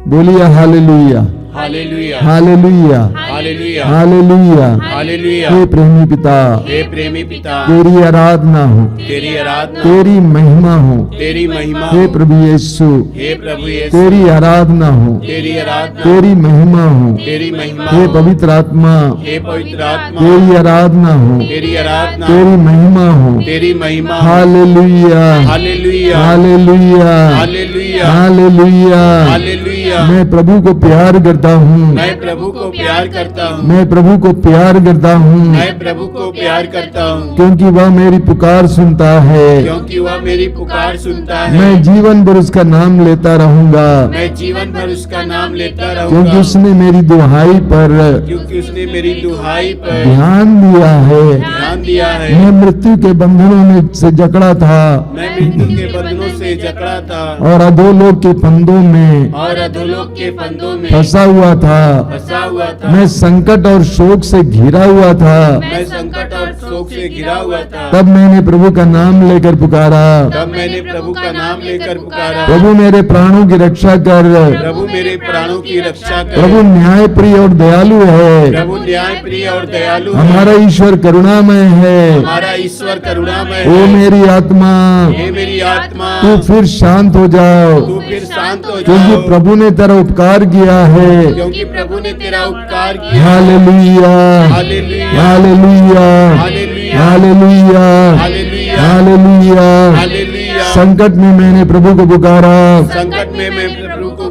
बोलिए hallelujah, hallelujah, hallelujah, hallelujah, hallelujah. Hallelujah. हे प्रेमी पिता, हे प्रेमी पिता, तेरी आराधना हो, तेरी आराधना, तेरी महिमा हो। तेरी महिमा, हे प्रभु यीशु, हे प्रभु यीशु, तेरी आराधना हो, तेरी आराधना, तेरी महिमा हो। तेरी महिमा, हे पवित्र आत्मा, हे पवित्र आत्मा, तेरी आराधना हो, तेरी आराधना, तेरी महिमा हो। तेरी महिमा, hallelujah, hallelujah, hallelujah, hallelujah, hallelujah. Hallelujah. मैं प्रभु को प्यार करता हूँ, मैं प्रभु को प्यार करता हूँ, मैं प्रभु को प्यार करता हूँ, मैं प्रभु को प्यार करता हूँ, क्योंकि वह मेरी पुकार सुनता है। क्योंकि वह मेरी पुकार सुनता है। मैं जीवन भर उसका नाम लेता रहूंगा, मैं जीवन भर उसका नाम लेता क्योंकि रहूंगा, उसने मेरी दुहाई पर क्योंकि उसने मेरी दुहाई पर ध्यान दिया है। ध्यान दिया है। मैं मृत्यु के बंधनों में से जकड़ा था मैं मृत्यु के बंधनों से जकड़ा था और अधोलोक के फंदों में और अधोलोक के फंदों में फंसा हुआ था। फंसा हुआ था। मैं संकट और शोक से घिरा हुआ था। मैं संकट और शोक से घिरा हुआ था। तब मैंने प्रभु का नाम लेकर पुकारा, तब मैंने प्रभु का नाम लेकर पुकारा। प्रभु मेरे प्राणों की रक्षा कर। प्रभु मेरे प्राणों की रक्षा कर। प्रभु न्याय प्रिय और दयालु है। प्रभु न्याय प्रिय और दयालु है। हमारा ईश्वर करुणामय है। हमारा ईश्वर करुणामय ओ है। मेरी आत्मा, हे मेरी आत्मा, तू फिर शांत हो जाओ, तू फिर शांत हो क्योंकि जाओ, प्रभु ने तेरा उपकार किया है। क्योंकि प्रभु ने तेरा उपकार किया। Hallelujah, hallelujah, hallelujah, hallelujah, hallelujah, hallelujah, hallelujah. Hallelujah. संकट में मैंने प्रभु को पुकारा, संकट में मैं प्रभु को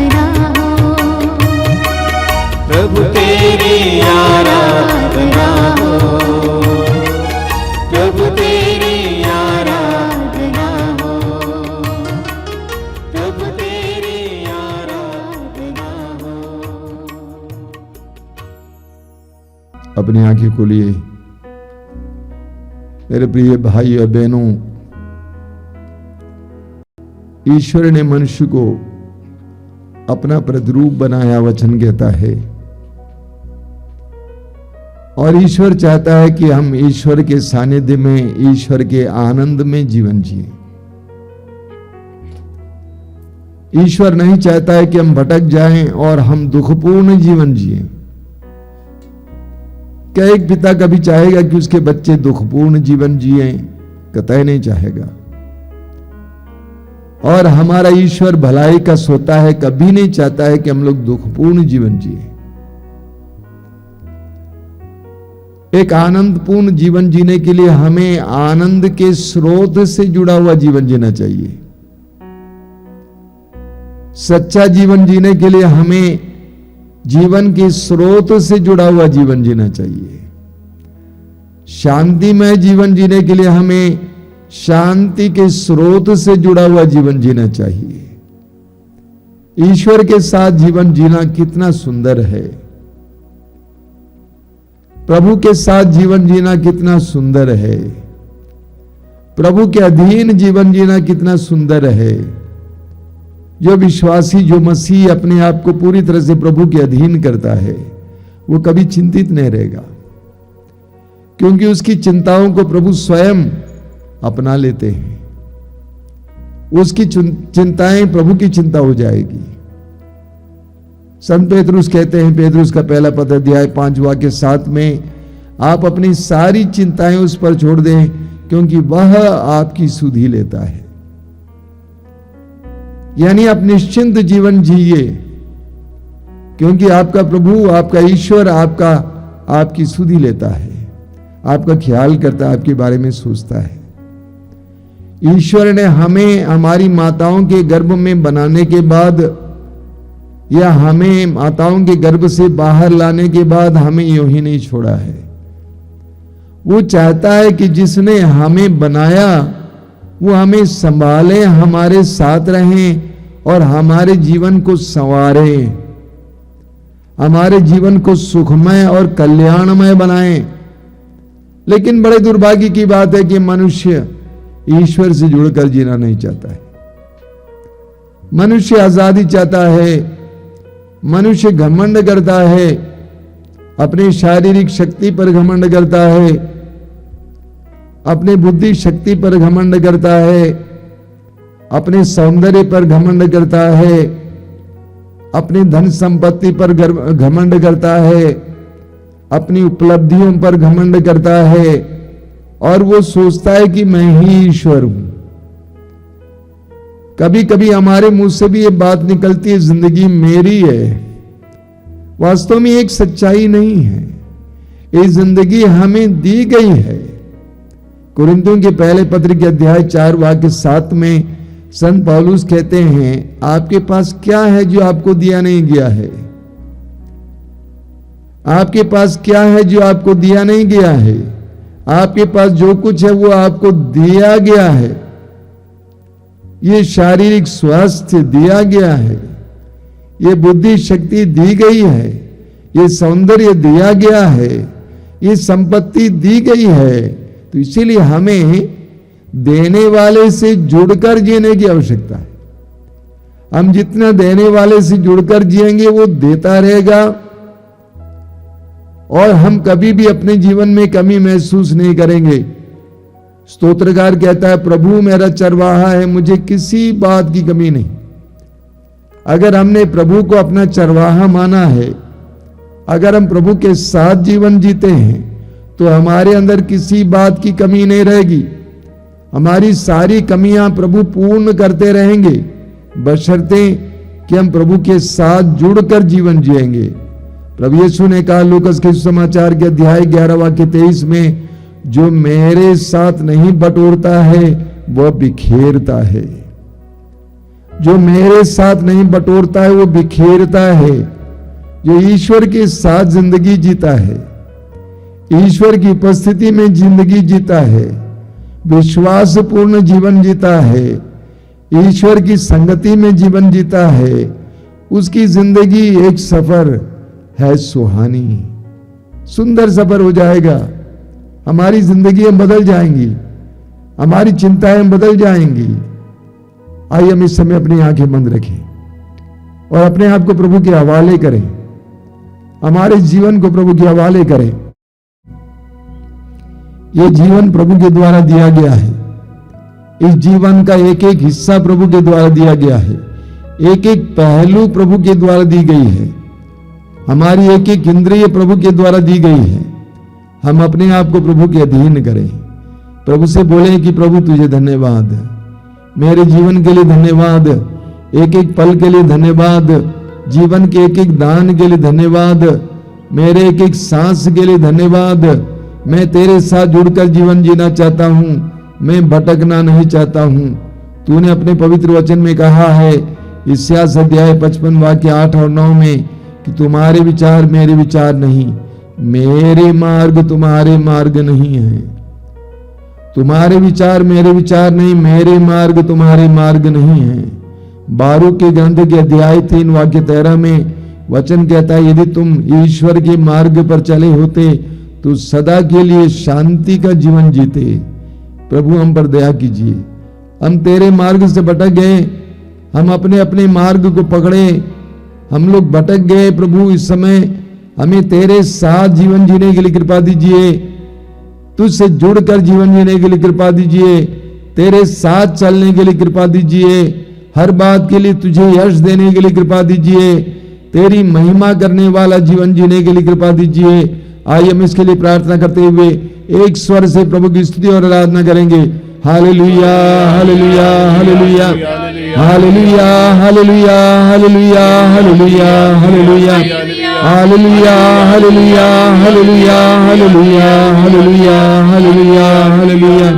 अपनी आंखें खोलिए। मेरे प्रिय भाई और बहनों, ईश्वर ने मनुष्य को अपना प्रतिरूप बनाया, वचन कहता है। और ईश्वर चाहता है कि हम ईश्वर के सानिध्य में, ईश्वर के आनंद में जीवन जिए। ईश्वर नहीं चाहता है कि हम भटक जाएं और हम दुखपूर्ण जीवन जिए। क्या एक पिता कभी चाहेगा कि उसके बच्चे दुखपूर्ण जीवन जिए? कतई नहीं चाहेगा। और हमारा ईश्वर भलाई का सोता है, कभी नहीं चाहता है कि हम लोग दुखपूर्ण जीवन जिए। एक आनंदपूर्ण जीवन जीने के लिए हमें आनंद के स्रोत से जुड़ा हुआ जीवन जीना चाहिए। सच्चा जीवन जीने के लिए हमें जीवन के स्रोत से जुड़ा हुआ जीवन जीना चाहिए। शांतिमय जीवन जीने के लिए हमें शांति के स्रोत से जुड़ा हुआ जीवन जीना चाहिए। ईश्वर के साथ जीवन जीना कितना सुंदर है। प्रभु के साथ जीवन जीना कितना सुंदर है। प्रभु के अधीन जीवन जीना कितना सुंदर है। जो विश्वासी, जो मसीह अपने आप को पूरी तरह से प्रभु के अधीन करता है, वो कभी चिंतित नहीं रहेगा, क्योंकि उसकी चिंताओं को प्रभु स्वयं अपना लेते हैं। उसकी चिंताएं प्रभु की चिंता हो जाएगी। संत पेतरुस कहते हैं, पेतरुस का पहला पत्र अध्याय 5 वाक्य 7 में, आप अपनी सारी चिंताएं उस पर छोड़ दें, क्योंकि वह आपकी सुधि लेता है। यानी आप निश्चिंत जीवन जिए, क्योंकि आपका प्रभु, आपका ईश्वर आपकी सुधि लेता है, आपका ख्याल करता है, आपके बारे में सोचता है। ईश्वर ने हमें हमारी माताओं के गर्भ में बनाने के बाद, या हमें माताओं के गर्भ से बाहर लाने के बाद हमें यूं ही नहीं छोड़ा है। वो चाहता है कि जिसने हमें बनाया वो हमें संभाले, हमारे साथ रहें और हमारे जीवन को संवारें, हमारे जीवन को सुखमय और कल्याणमय बनाएं। लेकिन बड़े दुर्भाग्य की बात है कि मनुष्य ईश्वर से जुड़कर जीना नहीं चाहता है। मनुष्य आजादी चाहता है, मनुष्य घमंड करता है, अपनी शारीरिक शक्ति पर घमंड करता है, अपनी बुद्धि शक्ति पर घमंड करता है, अपने सौंदर्य पर घमंड करता है, अपनी धन संपत्ति पर घमंड करता है, अपनी उपलब्धियों पर घमंड करता है, और वो सोचता है कि मैं ही ईश्वर हूं। कभी कभी हमारे मुंह से भी ये बात निकलती है, जिंदगी मेरी है। वास्तव में एक सच्चाई नहीं है, ये जिंदगी हमें दी गई है। कुरिन्थियों के पहले पत्र के अध्याय 4 वाक्य 7 में संत पौलुस कहते हैं, आपके पास क्या है जो आपको दिया नहीं गया है? आपके पास क्या है जो आपको दिया नहीं गया है? आपके पास जो कुछ है वो आपको दिया गया है। ये शारीरिक स्वास्थ्य दिया गया है, ये बुद्धि शक्ति दी गई है, ये सौंदर्य दिया गया है, ये संपत्ति दी गई है। तो इसीलिए हमें देने वाले से जुड़कर जीने की आवश्यकता है। हम जितना देने वाले से जुड़कर जिएंगे वो देता रहेगा, और हम कभी भी अपने जीवन में कमी महसूस नहीं करेंगे। स्तोत्रकार कहता है, प्रभु मेरा चरवाहा है, मुझे किसी बात की कमी नहीं। अगर हमने प्रभु को अपना चरवाहा माना है, अगर हम प्रभु के साथ जीवन जीते हैं, तो हमारे अंदर किसी बात की कमी नहीं रहेगी। हमारी सारी कमियां प्रभु पूर्ण करते रहेंगे, बशर्ते कि हम प्रभु के साथ जुड़कर जीवन जिएंगे। प्रभु यीशु ने कहा लूकस के सुसमाचार के अध्याय 11 वाक्य 23 में, जो मेरे साथ नहीं बटोरता है वह बिखेरता है। जो मेरे साथ नहीं बटोरता है वो बिखेरता है। जो ईश्वर के साथ जिंदगी जीता है, ईश्वर की उपस्थिति में जिंदगी जीता है, विश्वासपूर्ण जीवन जीता है, ईश्वर की संगति में जीवन जीता है, उसकी जिंदगी एक सफर है सुहानी। सुंदर सफर हो जाएगा, हमारी जिंदगियां बदल जाएंगी, हमारी चिंताएं बदल जाएंगी। आइए हम इस समय अपनी आंखें बंद रखें और अपने आप को प्रभु के हवाले करें, हमारे जीवन को प्रभु के हवाले करें। यह जीवन प्रभु के द्वारा दिया गया है, इस जीवन का एक एक हिस्सा प्रभु के द्वारा दिया गया है, एक एक पहलू प्रभु के द्वारा दी गई है, हमारी एक एक इंद्रिय प्रभु के द्वारा दी गई है। हम अपने आप को प्रभु के अधीन करें, प्रभु से बोलें कि प्रभु तुझे धन्यवाद, मेरे जीवन के लिए धन्यवाद, एक एक पल के लिए धन्यवाद, जीवन के एक एक दान के लिए धन्यवाद, मेरे एक एक सांस के लिए धन्यवाद। मैं तेरे साथ जुड़कर जीवन जीना चाहता हूं, मैं भटकना नहीं चाहता हूं। तूने अपने पवित्र वचन में कहा है इस्यास अध्याय 55 वाक्य 8 और 9 में कि तुम्हारे विचार मेरे विचार नहीं, मेरे मार्ग तुम्हारे मार्ग नहीं है। तुम्हारे विचार मेरे विचार नहीं, मेरे मार्ग तुम्हारे मार्ग नहीं है। बारूक के ग्रंथ के अध्याय 3 वाक्य 13 में वचन कहता है यदि तुम ईश्वर के मार्ग पर चले होते तो सदा के लिए शांति का जीवन जीते। प्रभु हम पर दया कीजिए, हम तेरे मार्ग से भटक गए, हम अपने अपने मार्ग को पकड़े, हम लोग भटक गए। प्रभु इस समय हमें तेरे साथ जीवन जीने के लिए कृपा दीजिए, तुझसे जुड़कर जीवन जीने के लिए कृपा दीजिए, तेरे साथ चलने के लिए कृपा दीजिए, हर बात के लिए तुझे यश देने के लिए कृपा दीजिए, तेरी महिमा करने वाला जीवन जीने के लिए कृपा दीजिए। आइए हम इसके लिए प्रार्थना करते हुए एक स्वर से प्रभु की स्तुति और आराधना करेंगे। Hallelujah hallelujah hallelujah hallelujah hallelujah hallelujah hallelujah hallelujah hallelujah hallelujah hallelujah hallelujah hallelujah hallelujah hallelujah.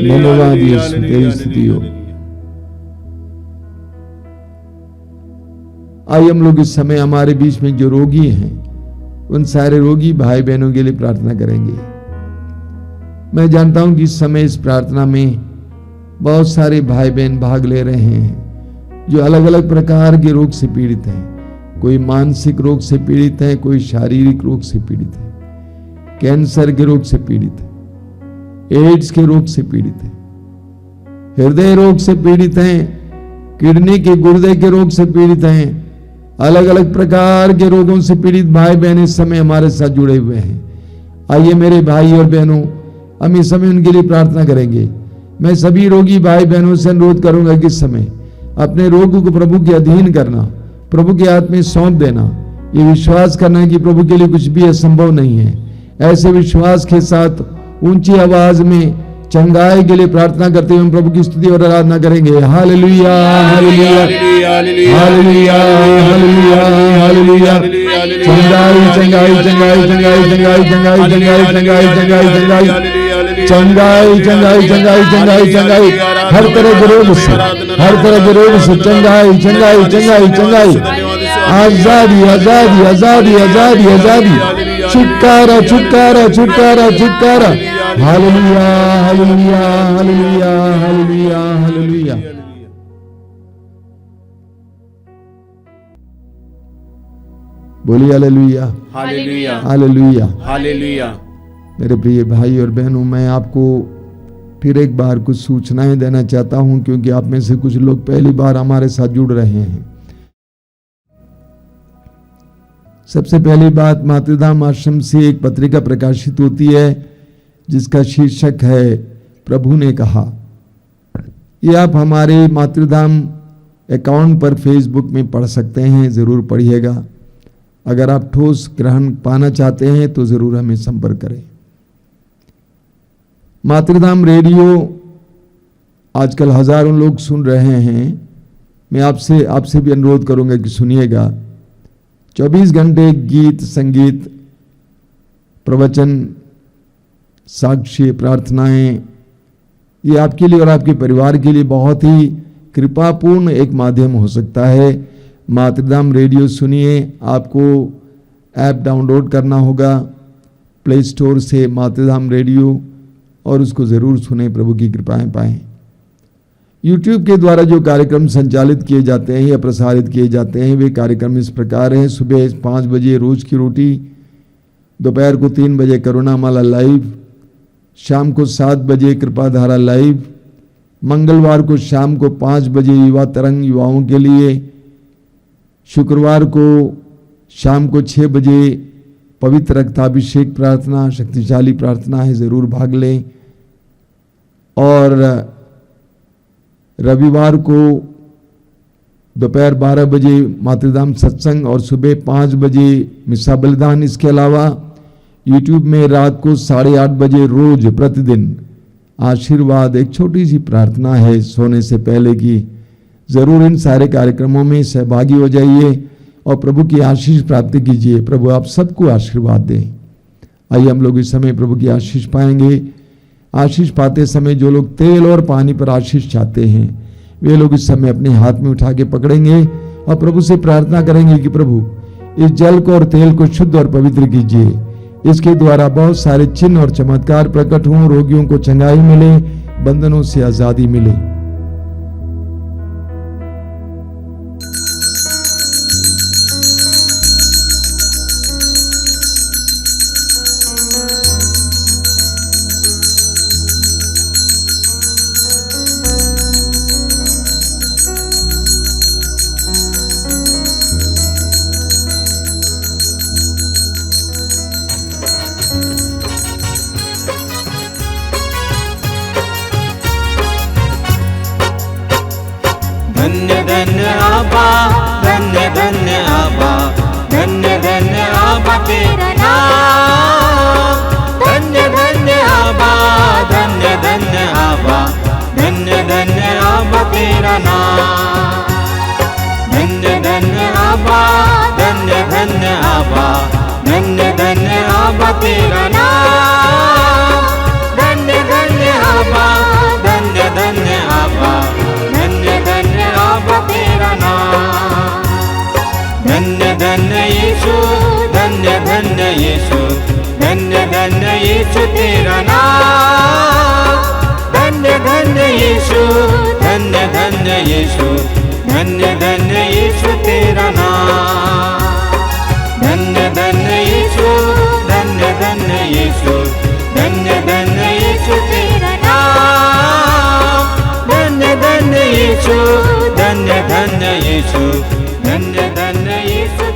धन्यवाद यीशु, तेरी स्तुति हो। आइए हम लोग इस समय हमारे बीच में जो रोगी हैं उन सारे रोगी भाई बहनों के लिए प्रार्थना करेंगे। मैं जानता हूं कि इस समय इस प्रार्थना में बहुत सारे भाई बहन भाग ले रहे हैं जो अलग अलग प्रकार के रोग से पीड़ित हैं। कोई मानसिक रोग से पीड़ित है, कोई शारीरिक रोग से पीड़ित है, कैंसर के रोग से पीड़ित है, एड्स के रोग से पीड़ित है, हृदय रोग से पीड़ित हैं, किडनी के गुर्दे के रोग से पीड़ित हैं। अलग अलग प्रकार के रोगों से पीड़ित भाई बहन इस समय हमारे साथ जुड़े हुए हैं। आइए मेरे भाई और बहनों, हम इस समय उनके लिए प्रार्थना करेंगे। मैं सभी रोगी भाई बहनों से अनुरोध करूंगा कि इस समय अपने रोग को प्रभु के अधीन करना, प्रभु के हाथ में सौंप देना, ये विश्वास करना कि प्रभु के लिए कुछ भी असंभव नहीं है। ऐसे विश्वास के साथ ऊंची आवाज में चंगाई के लिए प्रार्थना करते हुए हम प्रभु की स्तुति और आराधना करेंगे। Hallelujah hallelujah hallelujah hallelujah hallelujah. चंगाई चंगाई चंगाई चंगाई चंगाई चंगाई चंगाई चंगाई चंगाई चंगाई चंगाई चंगाई चंगाई चंगाई हर तरह के रोग से, हर तरह के रोग से चंगाई चंगाई चंगाई चंगाई। आजादी आजादी आजादी आजादी आजादी। छुटकारा छुटकारा छुटकारा छुटकारा। Hallelujah hallelujah hallelujah hallelujah hallelujah. बोलिए हालेलुया हालेलुया हालेलुया हालेलुया। मेरे प्रिय भाई और बहनों, मैं आपको फिर एक बार कुछ सूचनाएं देना चाहता हूं क्योंकि आप में से कुछ लोग पहली बार हमारे साथ जुड़ रहे हैं। सबसे पहली बात, मातृधाम आश्रम से एक पत्रिका प्रकाशित होती है जिसका शीर्षक है प्रभु ने कहा। ये आप हमारे मातृधाम अकाउंट पर फेसबुक में पढ़ सकते हैं, ज़रूर पढ़िएगा। अगर आप ठोस ग्रहण पाना चाहते हैं तो ज़रूर हमें संपर्क करें। मातृधाम रेडियो आजकल हजारों लोग सुन रहे हैं। मैं आपसे भी अनुरोध करूंगा कि सुनिएगा। 24 घंटे गीत, संगीत, प्रवचन, साक्ष्य, प्रार्थनाएं, ये आपके लिए और आपके परिवार के लिए बहुत ही कृपापूर्ण एक माध्यम हो सकता है। मातृधाम रेडियो सुनिए। आपको ऐप डाउनलोड करना होगा प्ले स्टोर से, मातृधाम रेडियो, और उसको ज़रूर सुने, प्रभु की कृपाएं पाएं। यूट्यूब के द्वारा जो कार्यक्रम संचालित किए जाते हैं या प्रसारित किए जाते हैं वे कार्यक्रम इस प्रकार हैं। सुबह 5 बजे रोज की रोटी, दोपहर को 3 बजे करुणामाला लाइव, शाम को 7 बजे कृपाधारा लाइव, मंगलवार को शाम को 5 बजे युवा तरंग युवाओं के लिए, शुक्रवार को शाम को 6 बजे पवित्र रक्ताभिषेक प्रार्थना, शक्तिशाली प्रार्थना है, ज़रूर भाग लें। और रविवार को दोपहर 12 बजे मातृधाम सत्संग और सुबह 5 बजे मिसा बलिदान। इसके अलावा यूट्यूब में रात को 8:30 बजे रोज प्रतिदिन आशीर्वाद, एक छोटी सी प्रार्थना है सोने से पहले की। ज़रूर इन सारे कार्यक्रमों में सहभागी हो जाइए और प्रभु की आशीष प्राप्ति कीजिए। प्रभु आप सबको आशीर्वाद दें। आइए हम लोग इस समय प्रभु की आशीष पाएंगे। आशीष पाते समय जो लोग तेल और पानी पर आशीष चाहते हैं वे लोग इस समय अपने हाथ में उठा के पकड़ेंगे और प्रभु से प्रार्थना करेंगे कि प्रभु इस जल को और तेल को शुद्ध और पवित्र कीजिए। इसके द्वारा बहुत सारे चिन्ह और चमत्कार प्रकट हों, रोगियों को चंगाई मिले, बंधनों से आजादी मिले। धन्य धन्य आबा, धन्य धन्य आबा, धन्य धन्य आबा तेरा नाम। धन्य धन्य आबा, धन्य धन्य आबा, धन्य धन्य आबा तेरा नाम। धन्य धन्य आबा, धन्य धन्य आबा, धन्य धन्य आबा तेरा नाम। धन्य धन्य आबा, धन्य धन्य आबा, धन्य धन्य आबा तेरा नाम। धन्य धन्य यीशु, धन्य धन्य यीशु, धन्य धन्य यीशु तेरा नाम। धन्य धन्य यीशु, धन्य धन्य यीशु, धन्य धन्य यीशु तेरा नाम। धन्य धन्य यीशु, धन्य धन्य यीशु, धन्य धन्य यीशु तेरा नाम। धन्य धन्य यीशु, धन्य धन्य यीशु, धन्य धन्य यीशु।